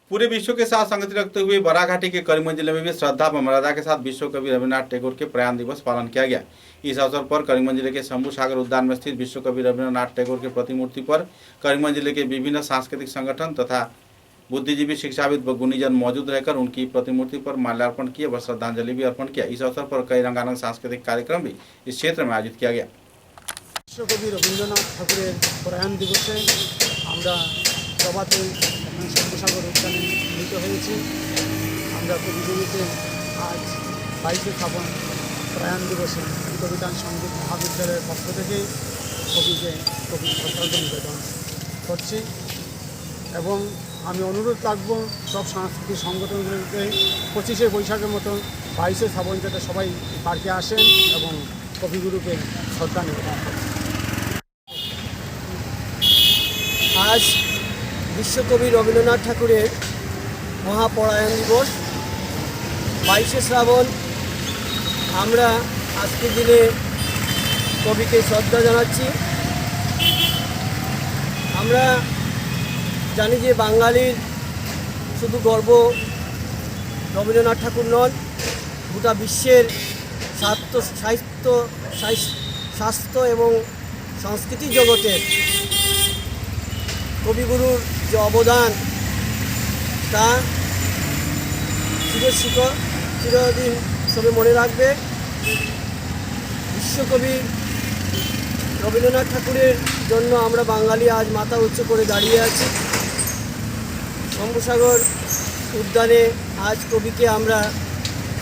पूरे विश्व के साथ संगति रखते हुए बराघाटी के करीमगंज जिले में भी श्रद्धा व मर्यादा के साथ विश्व कवि रविन्द्रनाथ टैगोर के प्रयाण दिवस पालन किया गया। इस अवसर पर करीमगंज जिले के शंभू सागर उद्यान में स्थित विश्व कवि रविन्द्रनाथ टैगोर के प्रतिमूर्ति पर करीमगंज जिले के विभिन्न सांस्कृतिक संगठन तथा बुद्धिजीवी शिक्षाविद व गुणीजन मौजूद रहकर उनकी प्रतिमूर्ति पर माल्यार्पण किए व श्रद्धांजलि भी अर्पण किया। इस अवसर पर कई रंगारंग सांस्कृतिक कार्यक्रम भी इस क्षेत्र में आयोजित किया गया। বিশ্বকবি রবীন্দ্রনাথ ঠাকুরের প্রয়াণ দিবসে আমরা প্রভাতে শঙ্কুসাগর উদ্যানে মিলিত হয়েছি। আমরা কবিগুরুকে আজ 22শে শ্রাবণ প্রয়াণ দিবসে কবিতান সঙ্গীত মহাবিদ্যালয়ের পক্ষ থেকে কবি শ্রদ্ধাঞ্জলি নিবেদন করছি এবং আমি অনুরোধ রাখব সব সাংস্কৃতিক সংগঠনগুলিকে 25শে বৈশাখের মতো 22শে শ্রাবণ যাতে সবাই পার্কে আসেন এবং কবিগুরুকে শ্রদ্ধা নিবেদন করেন। আজ বিশ্বকবি রবীন্দ্রনাথ ঠাকুরের মহাপ্রয়াণ দিবস 22শে শ্রাবণ। আমরা আজকের দিনে কবিকে শ্রদ্ধা জানাচ্ছি। আমরা জানি যে বাঙালির শুধু গর্ব রবীন্দ্রনাথ ঠাকুর নন, গোটা বিশ্বের স্বাস্থ্য এবং সংস্কৃতি জগতের কবিগুরুর যে অবদান তা চিরদিন সবে মনে রাখবে। বিশ্বকবি রবীন্দ্রনাথ ঠাকুরের জন্য আমরা বাঙালি আজ মাথা উচ্চ করে দাঁড়িয়ে আছি। শম্ভুসাগর উদ্যানে আজ কবিকে আমরা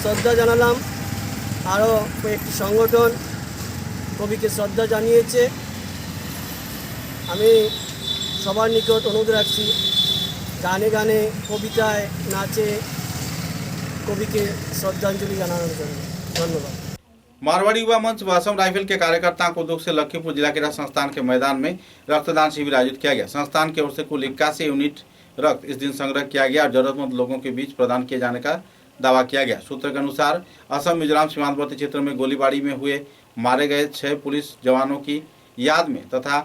শ্রদ্ধা জানালাম। আরও কয়েকটি সংগঠন কবিকে শ্রদ্ধা জানিয়েছে। আমি সবার নিকট অনুরোধ রাখছি গানে গানে কবিতায় নাচে কবিকে শ্রদ্ধাंजलि জানানোর জন্য। ধন্যবাদ। मारवाड़ी युवा मंच व असम राइफल के कार्यकर्ताओं को दुख से लखीमपुर जिला क्रीड़ा संस्थान के मैदान में रक्तदान शिविर आयोजित किया गया। संस्थान की ओर से कुल 81 यूनिट रक्त इस दिन संग्रह किया गया और जरूरतमंद लोगों के बीच प्रदान किए जाने का दावा किया गया। सूत्र के अनुसार असम मिजोरम सीमांतवर्ती क्षेत्र में गोलीबारी में हुए मारे गए 6 पुलिस जवानों की याद में तथा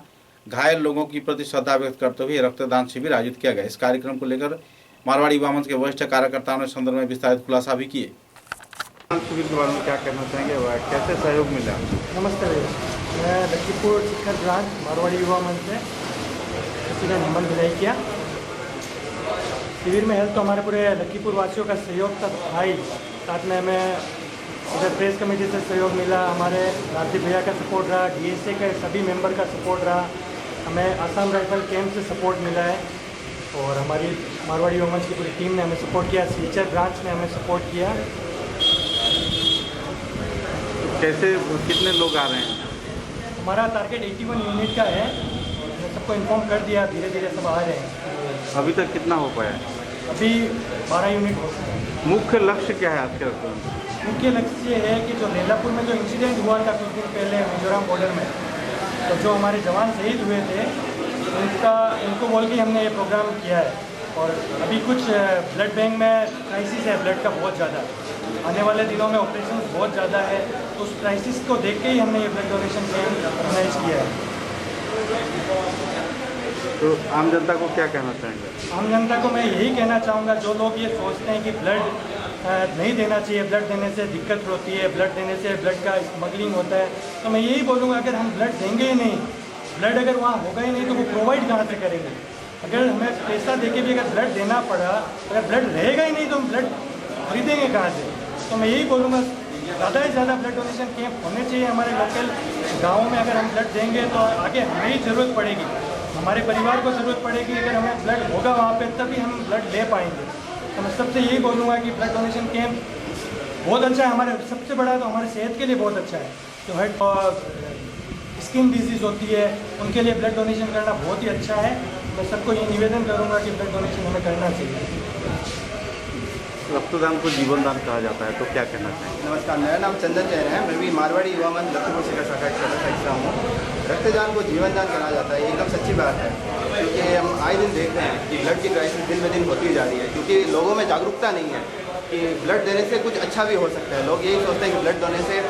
घायल लोगों की प्रति श्रद्धा व्यक्त करते हुए रक्तदान शिविर आयोजित किया गया। इस कार्यक्रम को लेकर मारवाड़ी युवा मंच के वरिष्ठ कार्यकर्ताओं ने संदर्भ में विस्तारित खुलासा भी किए। शिविर के बारे में क्या कहना चाहेंगे व कैसे सहयोग मिला? नमस्ते भैया, मैं लखीमपुर शिखर ब्रांच मारवाड़ी युवा मंच से किसी ने निमंत्रण नहीं किया। शिविर में हेल्प तो हमारे पूरे लखीपुर वासियों का सहयोग तक था ही, साथ में हमें इधर प्रेस कमेटी से सहयोग मिला, हमारे राजदीप भैया का सपोर्ट रहा, DSA के सभी मेंबर का सपोर्ट रहा, हमें आसाम राइफल कैंप से सपोर्ट मिला है और हमारी मारवाड़ी वुमेन्स की पूरी टीम ने हमें सपोर्ट किया, सिलचर ब्रांच ने हमें सपोर्ट किया। कैसे कितने लोग आ रहे हैं? हमारा टारगेट 81 यूनिट का है, मैंने सबको इन्फॉर्म कर दिया, धीरे धीरे सब आ रहे हैं। अभी तक कितना हो पाया? अभी 12 यूनिट हो गए। मुख्य लक्ष्य क्या है आज के रक्तदान? मुख्य लक्ष्य ये है कि जो लेलापुर में जो इंसिडेंट हुआ था कुछ दिन पहले मिजोरम बॉर्डर में, तो जो हमारे जवान शहीद हुए थे उनको बोल के हमने ये प्रोग्राम किया है। और अभी कुछ ब्लड बैंक में क्राइसिस है ब्लड का बहुत ज़्यादा, आने वाले दिनों में ऑपरेशन बहुत ज़्यादा है, तो उस क्राइसिस को देख के ही हमने ये ब्लड डोनेशन कैंप ऑर्गेनाइज किया है। तो आम जनता को क्या कहना चाहेंगे? आम जनता को मैं यही कहना चाहूँगा, जो लोग ये सोचते हैं कि ब्लड नहीं देना चाहिए, ब्लड देने से दिक्कत होती है, ब्लड देने से ब्लड का स्मगलिंग होता है, तो मैं यही बोलूँगा अगर हम ब्लड देंगे ही नहीं, ब्लड अगर वहाँ होगा ही नहीं तो वो प्रोवाइड कहाँ से करेंगे? अगर हमें पैसा देके भी अगर ब्लड देना पड़ा, अगर ब्लड रहेगा ही नहीं तो हम ब्लड खरीदेंगे कहाँ से? तो मैं यही बोलूँगा ज़्यादा से ज़्यादा ब्लड डोनेशन कैंप होने चाहिए हमारे लोकल गाँव में। अगर हम ब्लड देंगे तो आगे हमें ही ज़रूरत पड़ेगी, हमारे परिवार को ज़रूरत पड़ेगी, अगर हमें ब्लड होगा वहाँ पे तभी हम ब्लड ले पाएंगे। तो मैं सबसे यही बोलूँगा कि ब्लड डोनेशन कैंप बहुत अच्छा है, हमारे सबसे बड़ा तो हमारे सेहत के लिए बहुत अच्छा है। जो हार्ट स्किन डिजीज़ होती है उनके लिए ब्लड डोनेशन करना बहुत ही अच्छा है। मैं सबको ये निवेदन करूँगा कि ब्लड डोनेशन हमें करना चाहिए। रक्तदान को जीवन दान कहा जाता है, तो क्या कहना चाहिए? नमस्कार, मेरा नाम चंदन जैन है, मैं भी मारवाड़ी युवा मंच लखीमपुर शिखर शाखा का सदस्य हिस्सा हूँ। रक्तदान को जीवन दान कहा जाता है, एकदम सच्ची बात है, क्योंकि हम आए दिन देख रहे हैं कि ब्लड की क्राइसिस दिन ब दिन होती जा रही है, क्योंकि लोगों में जागरूकता नहीं है कि ब्लड देने से कुछ अच्छा भी हो सकता है। लोग यही सोचते हैं कि ब्लड देने से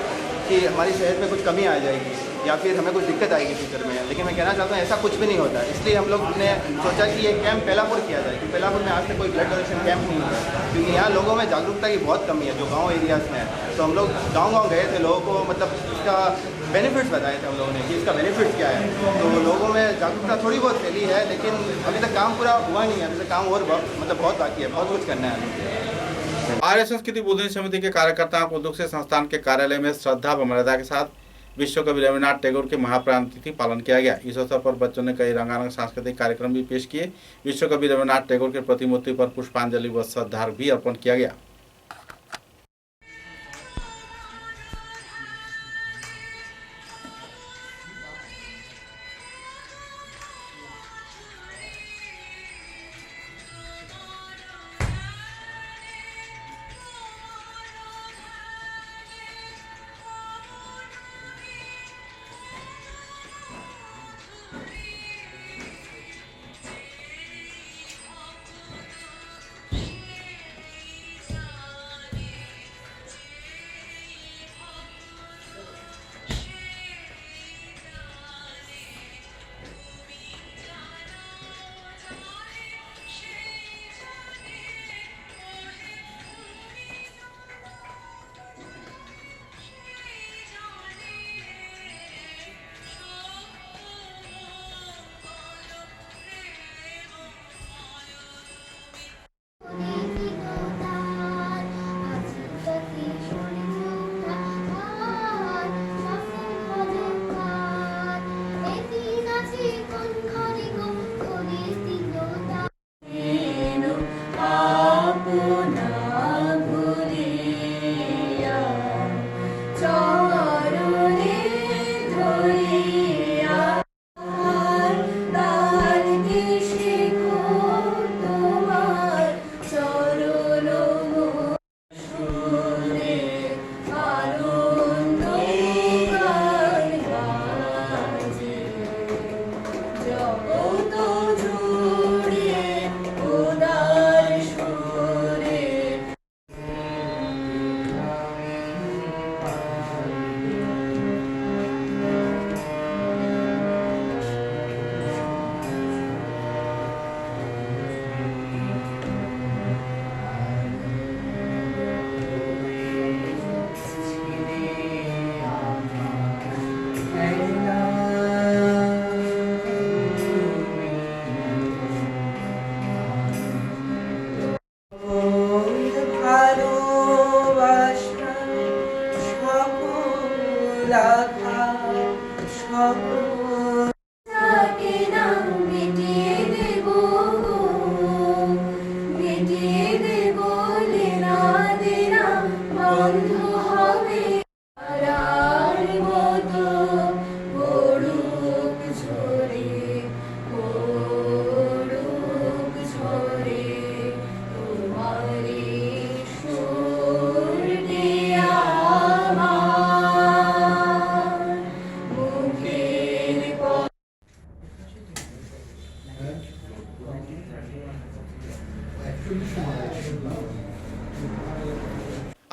कि हमारी सेहत में कुछ कमी आ जाएगी या फिर हमें कुछ दिक्कत आएगी फ्यूचर में, लेकिन मैं कहना चाहता हूँ ऐसा कुछ भी नहीं होता। इसलिए हम लोग ने सोचा कि ये कैंप पेलापुर किया जाए, क्योंकि पेलापुर में आज तक कोई ब्लड डोनेशन कैंप नहीं हुआ, क्योंकि यहाँ लोगों में जागरूकता की बहुत कमी है जो गांव एरियाज़ में है। तो हम लोग गांव गए थे, लोगों को मतलब इसका बेनिफिट्स बताए थे हम लोगों ने कि इसका बेनिफिट्स क्या है। तो लोगों में जागरूकता थोड़ी बहुत फैली है, लेकिन अभी तक काम पूरा हुआ नहीं है, अभी तक काम और बहुत बाकी है, बहुत कुछ करना है। आर्य संस्कृति बोधन समिति के कार्यकर्ताओं को दुख से संस्थान के कार्यालय में श्रद्धा व मर्यादा के साथ विश्व कवि रविन्द्रनाथ टैगोर के महाप्राण तिथि पालन किया गया। इस अवसर पर बच्चों ने कई रंगारंग सांस्कृतिक कार्यक्रम भी पेश किए। विश्व कवि रविन्द्रनाथ टैगोर के प्रतिमूर्ति पर पुष्पांजलि व श्रद्धार्घ्य भी अर्पण किया गया। মিটিয়ে দেব দেনা দেনা বন্ধ হবে তারার মতো পড়ুক ঝরে পড়ুক ঝরে তোমারি সুর দিয়া আমার মুখের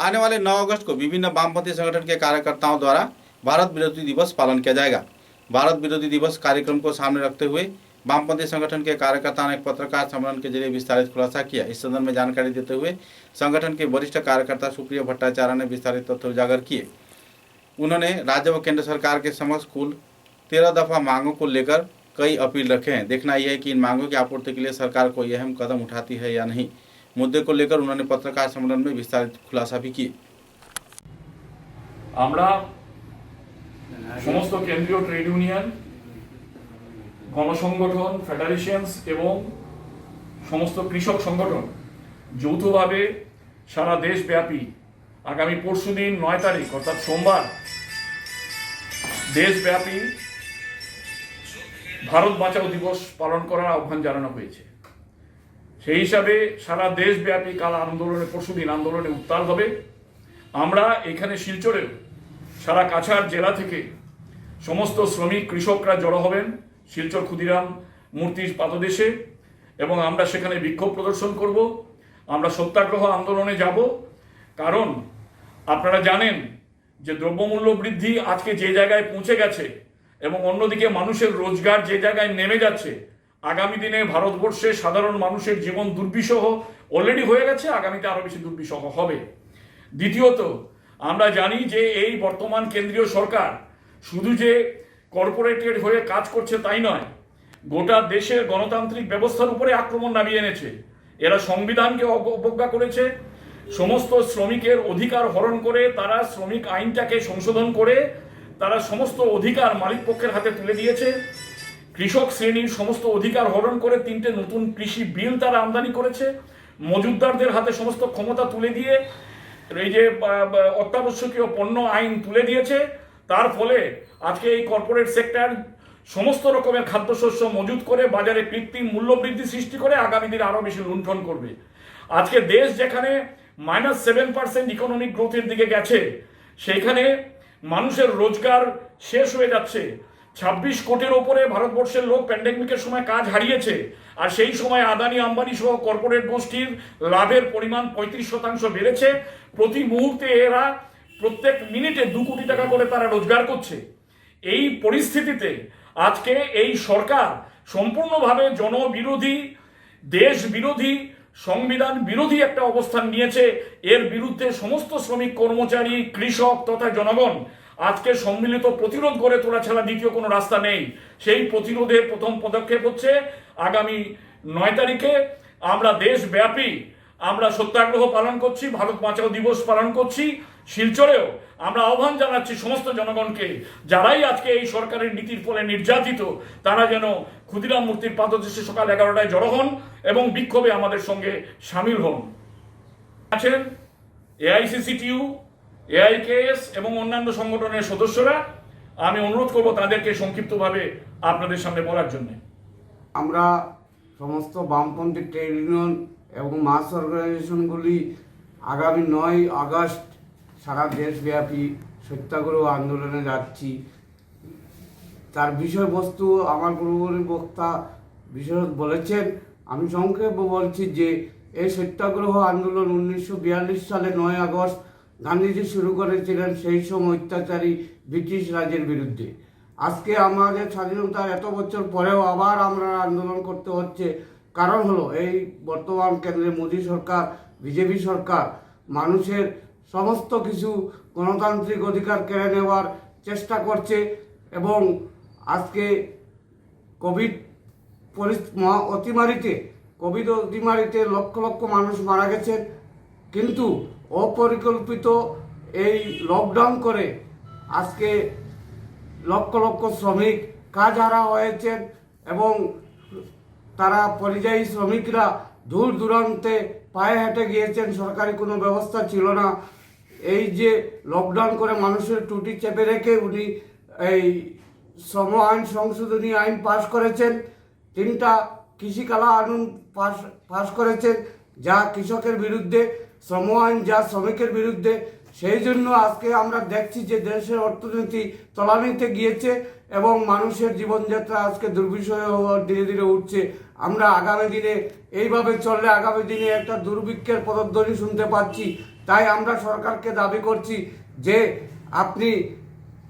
आने वाले 9 अगस्त को विभिन्न वामपंथी संगठन के कार्यकर्ताओं द्वारा भारत विरोधी दिवस पालन किया जाएगा। भारत विरोधी दिवस कार्यक्रम को सामने रखते हुए वामपंथी संगठन के कार्यकर्ताओं ने एक पत्रकार सम्मेलन के जरिए विस्तारित खुलासा किया। इस संदर्भ में जानकारी देते हुए संगठन के वरिष्ठ कार्यकर्ता सुप्रिय भट्टाचार्य ने विस्तारित तथ्य उजागर किए। उन्होंने राज्य व केंद्र सरकार के समक्ष कुल 13 दफा मांगों को लेकर कई अपील रखे हैं। देखना यह है कि इन मांगों की आपूर्ति के लिए सरकार कोई अहम कदम उठाती है या नहीं। मुद्दे को लेकर उन्होंने पत्रकार सम्मेलन में विस्तारित खुलासा भी किए। আমরা সমস্ত কেন্দ্রীয় ট্রেড ইউনিয়ন, গণসংগঠন, ফেডারেশনস এবং সমস্ত কৃষক সংগঠন যৌথভাবে সারা দেশব্যাপী আগামী পরশুদিন 9 তারিখ অর্থাৎ সোমবার দেশব্যাপী ভারত বাঁচাও দিবস পালন করার আহ্বান জানানো হয়েছে। সেই হিসাবে সারা দেশব্যাপী কাল আন্দোলনে পরশুদিন আন্দোলনে উত্তাল হবে। আমরা এখানে শিলচরে সারা কাছাড় জেলা থেকে সমস্ত শ্রমিক কৃষকরা জড়ো হবেন শিলচর ক্ষুদিরাম মূর্তির পাদদেশে এবং আমরা সেখানে বিক্ষোভ প্রদর্শন করব। আমরা সত্যাগ্রহ আন্দোলনে যাব, কারণ আপনারা জানেন যে দ্রব্যমূল্য বৃদ্ধি আজকে যে জায়গায় পৌঁছে গেছে এবং অন্যদিকে মানুষের রোজগার যে জায়গায় নেমে যাচ্ছে, আগামী দিনে ভারতবর্ষে সাধারণ মানুষের জীবন দুর্বিষহ অলরেডি হয়ে গেছে, আগামীতে আরও বেশি দুর্বিষহ হবে। দ্বিতীয়ত, আমরা জানি যে এই বর্তমান কেন্দ্রীয় সরকার শুধু যে কর্পোরেটেড হয়ে কাজ করছে তাই নয়, গোটা দেশের গণতান্ত্রিক ব্যবস্থার উপরে আক্রমণ নামিয়ে এনেছে। এরা সংবিধানকে অবজ্ঞা করেছে, সমস্ত শ্রমিকের অধিকার হরণ করে তারা শ্রমিক আইনটাকে সংশোধন করে তারা সমস্ত অধিকার মালিকপক্ষের হাতে তুলে দিয়েছে। কৃষক শ্রেণীর সমস্ত অধিকার হরণ করে 3টে নতুন কৃষি বিল তারা আমদানি করেছে। মজুতদারদের হাতে সমস্ত ক্ষমতা তুলে দিয়ে এই যে অত্যাবশ্যকীয় পণ্য আইন তুলে দিয়েছে। তার ফলে আজকে এই কর্পোরেট সেক্টর সমস্ত রকমের খাদ্যশস্য মজুত করে বাজারে কৃত্রিম মূল্যবৃদ্ধি সৃষ্টি করে আগামী দিনে আরও বেশি লুণ্ঠন করবে। আজকে দেশ যেখানে -7% ইকোনমিক গ্রোথের দিকে গেছে, সেখানে মানুষের রোজগার শেষ হয়ে যাচ্ছে। 26 কোটির ওপরে ভারতবর্ষের লোক প্যান্ডেমিকের সময় কাজ হারিয়েছে, আর সেই সময় আদানি আম্বানি সহ কর্পোরেট গোষ্ঠীর লাভের পরিমাণ 35% বেড়েছে। প্রতি মুহূর্তে এরা প্রত্যেক মিনিটে 2 কোটি টাকা করে তারা রোজগার করছে। এই পরিস্থিতিতে আজকে এই সরকার সম্পূর্ণভাবে জনবিরোধী, দেশ বিরোধী, সংবিধান বিরোধী একটা অবস্থান নিয়েছে। এর বিরুদ্ধে সমস্ত শ্রমিক, কর্মচারী, কৃষক তথা জনগণ আজকে সম্মিলিত প্রতিরোধ গড়ে তোলা ছাড়া দ্বিতীয় কোনো রাস্তা নেই। সেই প্রতিরোধের প্রথম পদক্ষেপ হচ্ছে আগামী 9 তারিখে আমরা দেশব্যাপী আমরা সত্যাগ্রহ পালন করছি, ভারত বাঁচাও দিবস পালন করছি। শিলচরেও আমরা আহ্বান জানাচ্ছি সমস্ত জনগণকে, যারাই আজকে এই সরকারের নীতির ফলে নির্যাতিত, তারা যেন ক্ষুদিরাম মূর্তির পাদদেশে সকাল 11টায় জড়ো হন এবং বিক্ষোভে আমাদের সঙ্গে সামিল হন। আছেন এআইসিসিটিউ, এআইকেএস এবং অন্যান্য সংগঠনের সদস্যরা। আমি অনুরোধ করব তাদেরকে সংক্ষিপ্তভাবে আপনাদের সামনে বলার জন্য। আমরা সমস্ত বামপন্থী ট্রেড ইউনিয়ন এবং মাস অর্গানাইজেশনগুলি আগামী 9 আগস্ট সারা দেশব্যাপী সত্যাগ্রহ আন্দোলনে যাচ্ছি। তার বিষয়বস্তু আমার পূর্ববর্তী বক্তা বিশদ বলেছেন। আমি সংক্ষেপে বলছি যে এই সত্যাগ্রহ আন্দোলন 1942 সালে 9 আগস্ট গান্ধীজি শুরু করেছিলেন, সেই সময় অত্যাচারী ব্রিটিশ রাজের বিরুদ্ধে। আজকে আমাদের স্বাধীনতার এত বছর পরেও আবার আমরা আন্দোলন করতে হচ্ছে। কারণ হলো এই বর্তমান কেন্দ্রে মোদী সরকার, বিজেপি সরকার মানুষের সমস্ত কিছু গণতান্ত্রিক অধিকার কেড়ে নেওয়ার চেষ্টা করছে এবং আজকে কোভিড অতিমারিতে লক্ষ লক্ষ মানুষ মারা গেছেন, কিন্তু অপরিকল্পিত এই লকডাউন করে আজকে লক্ষ লক্ষ শ্রমিক কাজ হারা হয়েছেন এবং তারা পরিযায়ী শ্রমিকরা দূর দূরান্তে পায়ে হেঁটে গিয়েছেন, সরকারি কোনো ব্যবস্থা ছিল না। এই যে লকডাউন করে মানুষের টুটি চেপে রেখে উনি এই শ্রম আইন সংশোধনী আইন পাশ করেছেন, 3টা কৃষিকালা আইন পাশ করেছেন, যা কৃষকের বিরুদ্ধে, শ্রম আইন যা শ্রমিকের বিরুদ্ধে। সেই জন্য আজকে আমরা দেখছি যে দেশের অর্থনীতি তলানিতে গিয়েছে এবং মানুষের জীবনযাত্রা আজকে দুর্বিষহ ধীরে ধীরে উঠছে। আমরা আগামী দিনে এইভাবে চললে আগামী দিনে একটা দুর্ভিক্ষের পদধ্বনি শুনতে পাচ্ছি। তাই আমরা সরকারকে দাবি করছি যে আপনি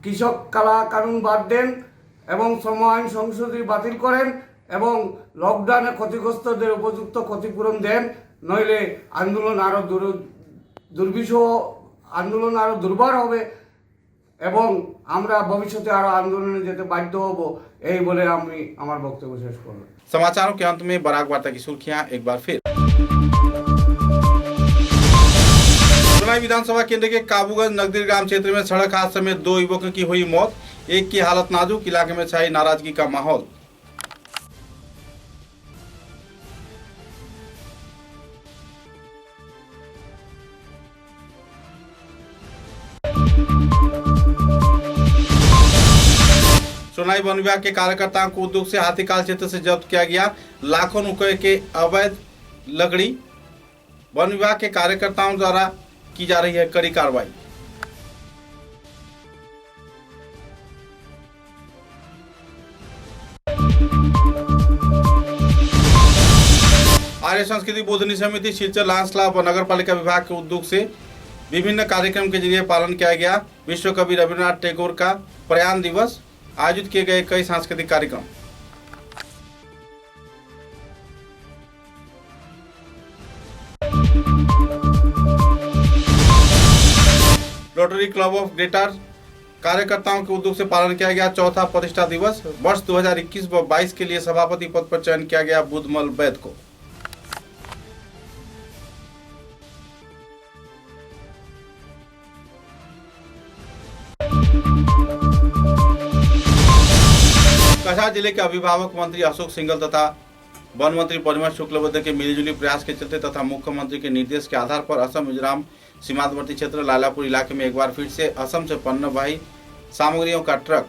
কৃষক কালা কানুন বাদ দেন এবং শ্রম আইন সংশোধনী বাতিল করেন এবং লকডাউনে ক্ষতিগ্রস্তদের উপযুক্ত ক্ষতিপূরণ দেন, নইলে আন্দোলন আরও দুর্বিষহ আন্দোলন আরও দুর্বার হবে এবং আমরা ভবিষ্যতে আরও আন্দোলনে যেতে বাধ্য হব। এই বলে আমি আমার বক্তব্য শেষ করব। समाचारों के अंत में बराक वार्ता की सुर्खियां एक बार फिर। सोनाई विधानसभा केंद्र के काबूगंज नगदी ग्राम क्षेत्र में सड़क हादसे में 2 युवकों की हुई मौत, एक की हालत नाजुक, इलाके में छाई नाराजगी का माहौल। सोनाई वन विभाग के कार्यकर्ताओं को उद्योग से हाथीकाल क्षेत्र से जब्त किया गया लाखों रुपए के अवैध लकड़ी। वन विभाग के कार्यकर्ताओं द्वारा की जा रही है कड़ी कार्रवाई। आर्य संस्कृति बोधनी समिति सिलचर लांसला व नगर पालिका विभाग के उद्योग से विभिन्न कार्यक्रम के जरिए पालन किया गया। विश्व कवि रविन्द्रनाथ टैगोर का प्रयाण दिवस, आयोजित किए गए कई सांस्कृतिक कार्यक्रम। रोटरी क्लब ऑफ ग्रेटर कार्यकर्ताओं के उद्योग से पालन किया गया चौथा प्रतिष्ठा दिवस। वर्ष 2021 व 22 के लिए सभापति पद पर चयन किया गया बुधमल वैद को। कछार जिले के अभिभावक मंत्री अशोक सिंघल तथा वन मंत्री परिमल शुक्लबैद्य के मिलीजुली प्रयास के चलते तथा मुख्यमंत्री के निर्देश के आधार पर असम मिजोरम सीमांतवर्ती क्षेत्र लालापुर इलाके में एक बार फिर से असम से पन्नवाही सामग्रियों का ट्रक।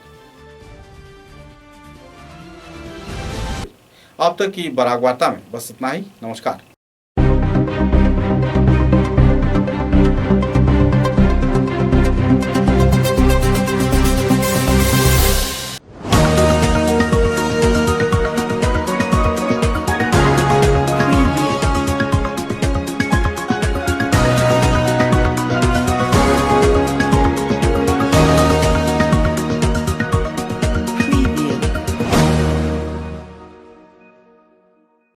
अब तक की बराक वार्ता में बस इतना ही। नमस्कार।